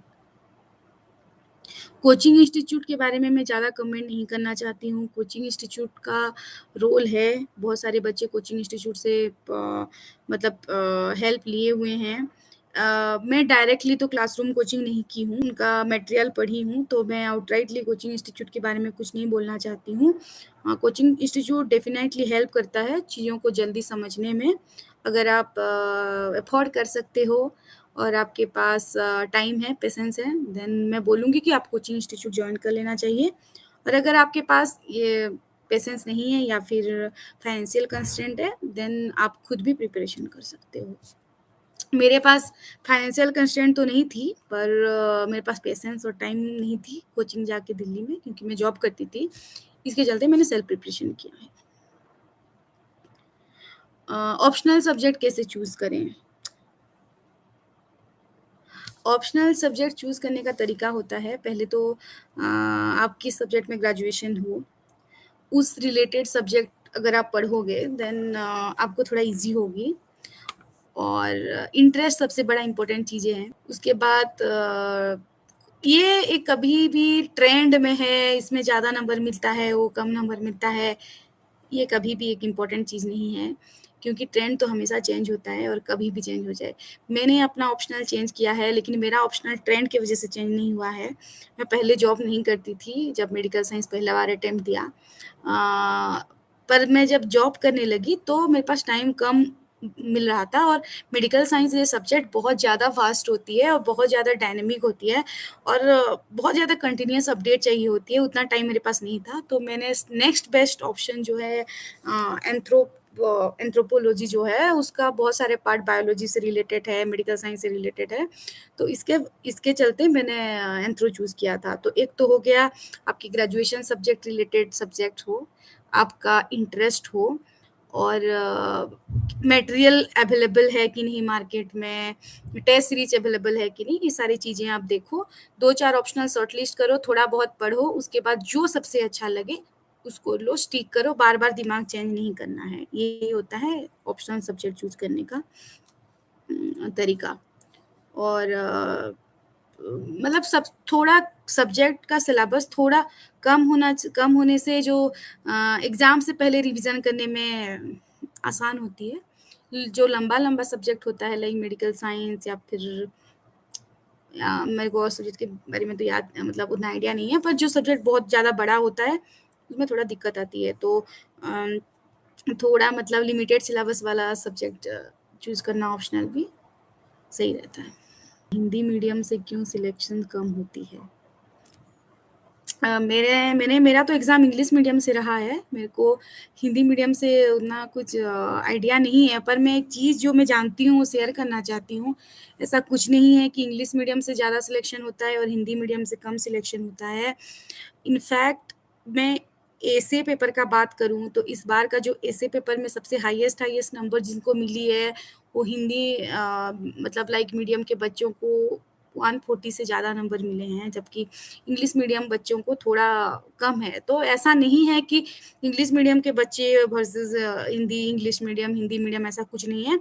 कोचिंग इंस्टीट्यूट के बारे में मैं ज़्यादा कमेंट नहीं करना चाहती हूँ। कोचिंग इंस्टीट्यूट का रोल है, बहुत सारे बच्चे कोचिंग इंस्टीट्यूट से मतलब हेल्प लिए हुए हैं। मैं डायरेक्टली तो क्लासरूम कोचिंग नहीं की हूँ, उनका मटेरियल पढ़ी हूँ, तो मैं आउटराइटली कोचिंग इंस्टीट्यूट के बारे में कुछ नहीं बोलना चाहती हूँ। कोचिंग इंस्टीट्यूट डेफ़िनेटली हेल्प करता है चीज़ों को जल्दी समझने में। अगर आप अफ़ोर्ड कर सकते हो और आपके पास टाइम है, पेशेंस है, देन मैं बोलूँगी कि आप कोचिंग इंस्टीट्यूट जॉइन कर लेना चाहिए। और अगर आपके पास ये पेशेंस नहीं है या फिर फाइनेंशियल कंस्ट्रेंट है, देन आप खुद भी प्रिपरेशन कर सकते हो। मेरे पास फाइनेंशियल कंस्ट्रेंट तो नहीं थी, पर मेरे पास पेशेंस और टाइम नहीं थी कोचिंग जाके दिल्ली में क्योंकि मैं जॉब करती थी। इसके चलते मैंने सेल्फ प्रिपरेशन किया है। ऑप्शनल सब्जेक्ट कैसे चूज़ करें? ऑप्शनल सब्जेक्ट चूज़ करने का तरीका होता है, पहले तो आप किस सब्जेक्ट में ग्रेजुएशन हो, उस रिलेटेड सब्जेक्ट अगर आप पढ़ोगे देन आपको थोड़ा ईज़ी होगी और इंटरेस्ट सबसे बड़ा इम्पोर्टेंट चीज़ें हैं। उसके बाद ये एक कभी भी ट्रेंड में है, इसमें ज़्यादा नंबर मिलता है, वो कम नंबर मिलता है, ये कभी भी एक इम्पोर्टेंट चीज़ नहीं है, क्योंकि ट्रेंड तो हमेशा चेंज होता है और कभी भी चेंज हो जाए। मैंने अपना ऑप्शनल चेंज किया है, लेकिन मेरा ऑप्शनल ट्रेंड की वज़ह से चेंज नहीं हुआ है। मैं पहले जॉब नहीं करती थी, जब मेडिकल साइंस पहला बार अटेम्प्ट दिया। पर मैं जब जॉब करने लगी, तो मेरे पास टाइम कम मिल रहा था और मेडिकल साइंस ये सब्जेक्ट बहुत ज़्यादा वास्ट होती है और बहुत ज़्यादा डायनामिक होती है और बहुत ज़्यादा कंटीन्यूअस अपडेट चाहिए होती है, उतना टाइम मेरे पास नहीं था। तो मैंने नेक्स्ट बेस्ट ऑप्शन जो है एंथ्रोपोलॉजी जो है, उसका बहुत सारे पार्ट बायोलॉजी से रिलेटेड है, मेडिकल साइंस से रिलेटेड है। तो इसके इसके चलते मैंने एंथ्रो चूज़ किया था। तो एक तो हो गया आपकी ग्रेजुएशन सब्जेक्ट रिलेटेड सब्जेक्ट हो, आपका इंटरेस्ट हो और मटेरियल अवेलेबल है कि नहीं मार्केट में, टेस्ट सीरीज अवेलेबल है कि नहीं, ये सारी चीज़ें आप देखो। 2-4 ऑप्शनल शॉर्टलिस्ट करो, थोड़ा बहुत पढ़ो, उसके बाद जो सबसे अच्छा लगे उसको लो, स्टिक करो, बार-बार दिमाग चेंज नहीं करना है। यही होता है ऑप्शनल सब्जेक्ट चूज़ करने का तरीका। और मतलब सब थोड़ा सब्जेक्ट का सिलेबस थोड़ा कम होने से जो एग्ज़ाम से पहले रिवीज़न करने में आसान होती है। जो लंबा-लंबा सब्जेक्ट होता है लाइक मेडिकल साइंस या फिर मेरे को और सब्जेक्ट के बारे में तो याद मतलब उतना आइडिया नहीं है, पर जो सब्जेक्ट बहुत ज़्यादा बड़ा होता है, उसमें थोड़ा दिक्कत आती है। तो अम, थोड़ा मतलब लिमिटेड सिलेबस वाला सब्जेक्ट चूज़ करना ऑप्शनल भी सही रहता है। हिंदी मीडियम से क्यों सिलेक्शन कम होती है? मेरा तो एग्ज़ाम इंग्लिश मीडियम से रहा है। मेरे को हिंदी मीडियम से उतना कुछ आइडिया नहीं है, पर मैं एक चीज़ जो मैं जानती हूँ, वो शेयर करना चाहती हूँ। ऐसा कुछ नहीं है कि इंग्लिश मीडियम से ज़्यादा सिलेक्शन होता है और हिंदी मीडियम से कम सिलेक्शन होता है। इनफैक्ट मैं एसे पेपर का बात करूँ, तो इस बार का जो एसे पेपर में सबसे हाईएस्ट नंबर जिनको मिली है, वो हिंदी मतलब लाइक मीडियम के बच्चों को 140 से ज़्यादा नंबर मिले हैं, जबकि इंग्लिश मीडियम बच्चों को थोड़ा कम है। तो ऐसा नहीं है कि इंग्लिश मीडियम के बच्चे वर्सेस हिंदी मीडियम ऐसा कुछ नहीं है।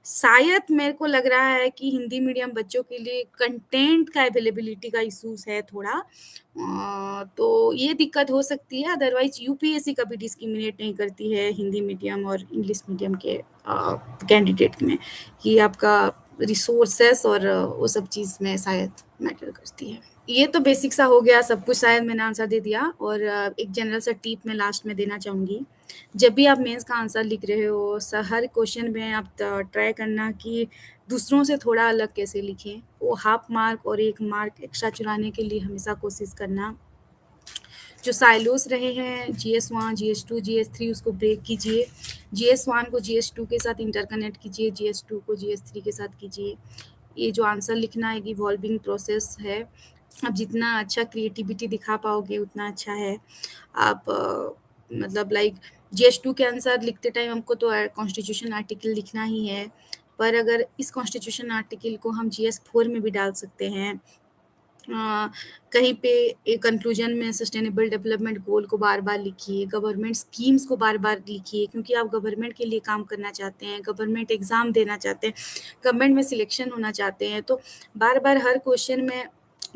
शायद मेरे को लग रहा है कि हिंदी मीडियम बच्चों के लिए कंटेंट का अवेलेबिलिटी का इश्यूज़ है थोड़ा। तो ये दिक्कत हो सकती है, अदरवाइज़ यूपीएससी कभी डिस्क्रिमिनेट नहीं करती है हिंदी मीडियम और इंग्लिश मीडियम के कैंडिडेट में, कि आपका रिसोर्सेस और वो सब चीज़ में शायद मैटर करती है। ये तो बेसिक सा हो गया, सब कुछ शायद मैंने आंसर दे दिया और एक जनरल सा टिप मैं लास्ट में देना चाहूँगी। जब भी आप मेंस का आंसर लिख रहे हो, हर क्वेश्चन में आप ट्राई करना कि दूसरों से थोड़ा अलग कैसे लिखें। वो हाफ मार्क और 1 मार्क एक्स्ट्रा चुराने के लिए हमेशा कोशिश करना। जो साइलोस रहे हैं जीएस1, जीएस2, जीएस3 उसको ब्रेक कीजिए। जीएस1 को जीएस2 के साथ इंटरकनेक्ट कीजिए, जीएस2 को जीएस3 के साथ कीजिए। ये जो आंसर लिखना एक इवॉल्विंग प्रोसेस है। आप जितना अच्छा क्रिएटिविटी दिखा पाओगे उतना अच्छा है। आप मतलब लाइक जीएस2 के आंसर लिखते टाइम हमको तो कॉन्स्टिट्यूशन आर्टिकल लिखना ही है, पर अगर इस कॉन्स्टिट्यूशन आर्टिकल को हम जीएस4 में भी डाल सकते हैं। कहीं पे एक कंक्लूजन में सस्टेनेबल डेवलपमेंट गोल को बार-बार लिखिए, गवर्नमेंट स्कीम्स को बार-बार लिखिए, क्योंकि आप गवर्नमेंट के लिए काम करना चाहते हैं, गवर्नमेंट एग्ज़ाम देना चाहते हैं, गवर्नमेंट में सिलेक्शन होना चाहते हैं, तो बार-बार हर क्वेश्चन में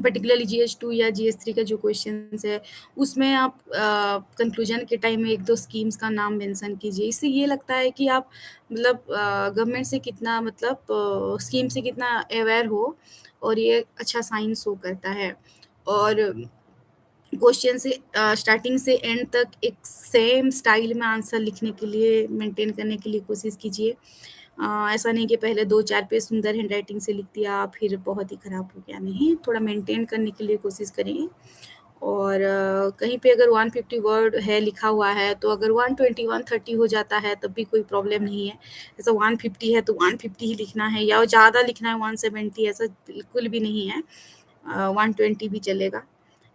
पर्टिकुलरली जीएस2 या जीएस3 का जो क्वेश्चंस है, उसमें आप कंक्लूजन के टाइम में 1-2 स्कीम्स का नाम मेंशन कीजिए। इससे ये लगता है कि आप मतलब गवर्नमेंट से कितना मतलब स्कीम से कितना अवेयर हो, और ये अच्छा साइन शो करता है। और क्वेश्चन से स्टार्टिंग से एंड तक एक सेम स्टाइल में आंसर लिखने के लिए, मेंटेन करने के लिए कोशिश कीजिए। ऐसा नहीं कि पहले 2-4 पेज सुंदर हैंडराइटिंग से लिख दिया, फिर बहुत ही खराब हो गया, नहीं, थोड़ा मेंटेन करने के लिए कोशिश करें। और कहीं पे अगर 150 वर्ड है लिखा हुआ है, तो अगर 120, 130 हो जाता है तब भी कोई प्रॉब्लम नहीं है। जैसे 150 है तो 150 ही लिखना है, या ज़्यादा लिखना है 170, ऐसा बिल्कुल भी नहीं है। 120 भी चलेगा।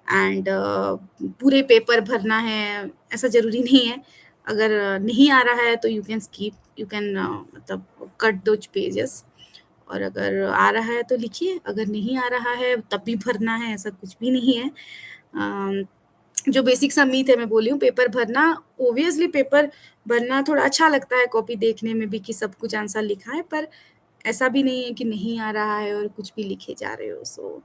एंड पूरे पेपर भरना है, ऐसा ज़रूरी नहीं है। अगर नहीं आ रहा है तो you can skip, you can मतलब कट दोज़ पेजेस, और अगर आ रहा है तो लिखिए, अगर नहीं आ रहा है तब भी भरना है, ऐसा कुछ भी नहीं है। अम, जो बेसिक सा मीथ है मैं बोली हूँ, पेपर भरना, ऑब्वियसली पेपर भरना थोड़ा अच्छा लगता है कॉपी देखने में भी कि सब कुछ आंसर लिखा है, पर ऐसा भी नहीं है कि नहीं आ रहा है और कुछ भी लिखे जा रहे हो, सो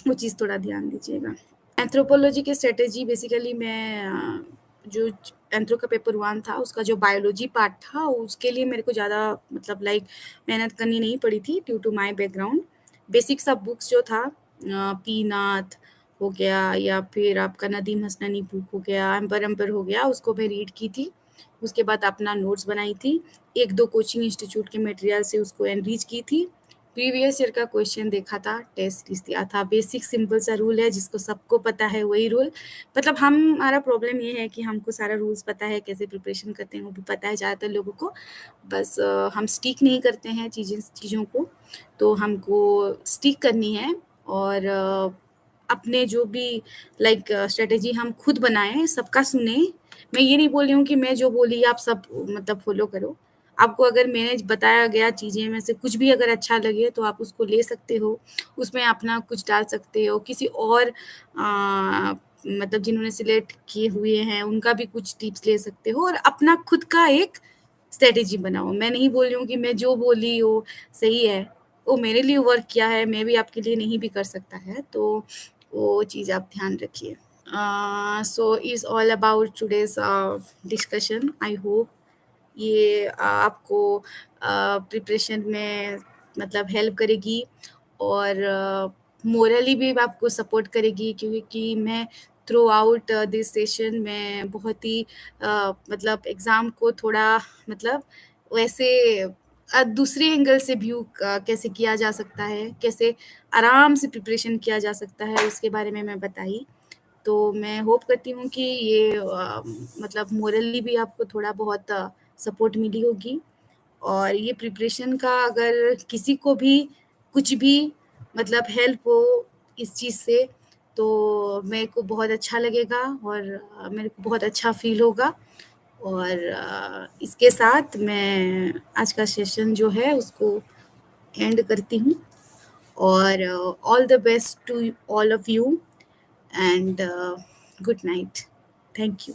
वो चीज़ थोड़ा ध्यान दीजिएगा। एंथ्रोपोलॉजी की स्ट्रैटेजी बेसिकली मैं जो एंथ्रो का पेपर 1 था, उसका जो बायोलॉजी पार्ट था, उसके लिए मेरे को ज़्यादा मतलब लाइक मेहनत करनी नहीं पड़ी थी due to my background. Basic सा बुक्स जो था पी नाथ हो गया, या फिर आपका नदीम हसननी बुक हो गया, एम्पर एम्पर हो गया, उसको मैं रीड की थी। उसके बाद अपना नोट्स बनाई थी। 1-2 कोचिंग इंस्टीट्यूट के मटेरियल से उसको एनरिच की थी। प्रीवियस ईयर का क्वेश्चन देखा था, टेस्ट सीरीज दिया था। बेसिक सिंपल सा रूल है जिसको सबको पता है, वही रूल। मतलब हमारा प्रॉब्लम ये है कि हमको सारा रूल्स पता है, कैसे प्रिपरेशन करते हैं वो भी पता है ज़्यादातर लोगों को, बस हम स्टिक नहीं करते हैं चीज़ों को। तो हमको स्टिक करनी है, और अपने जो भी लाइक स्ट्रेटेजी हम खुद बनाएं, सबका सुने, मैं ये नहीं बोल रही हूँ कि मैं जो बोली आप सब मतलब फ़ॉलो करो। आपको अगर मैंने बताया गया चीज़ें में से कुछ भी अगर अच्छा लगे तो आप उसको ले सकते हो, उसमें अपना कुछ डाल सकते हो। किसी और मतलब जिन्होंने सिलेक्ट किए हुए हैं, उनका भी कुछ टिप्स ले सकते हो और अपना खुद का एक स्ट्रैटेजी बनाओ। मैं नहीं बोल रही हूँ कि मैं जो बोली वो सही है, वो मेरे लिए वर्क किया है, मैं भी आपके लिए नहीं भी कर सकता है, तो वो चीज़ आप ध्यान रखिए। So is all about today's discussion. I hope ये आपको प्रिपरेशन में मतलब हेल्प करेगी और मोरली भी आपको सपोर्ट करेगी क्योंकि मैं थ्रू आउट दिस सेशन में बहुत ही मतलब एग्ज़ाम को थोड़ा मतलब वैसे दूसरे एंगल से व्यू कैसे किया जा सकता है, कैसे आराम से प्रिपरेशन किया जा सकता है, उसके बारे में मैं बताई। तो मैं होप करती हूँ कि ये मतलब मोरली भी आपको थोड़ा बहुत सपोर्ट मिली होगी और ये प्रिपरेशन का अगर किसी को भी कुछ भी मतलब हेल्प हो इस चीज़ से तो मेरे को बहुत अच्छा लगेगा और मेरे को बहुत अच्छा फ़ील होगा और इसके साथ मैं आज का सेशन जो है उसको एंड करती हूँ और all the best to all of you and good night. Thank you.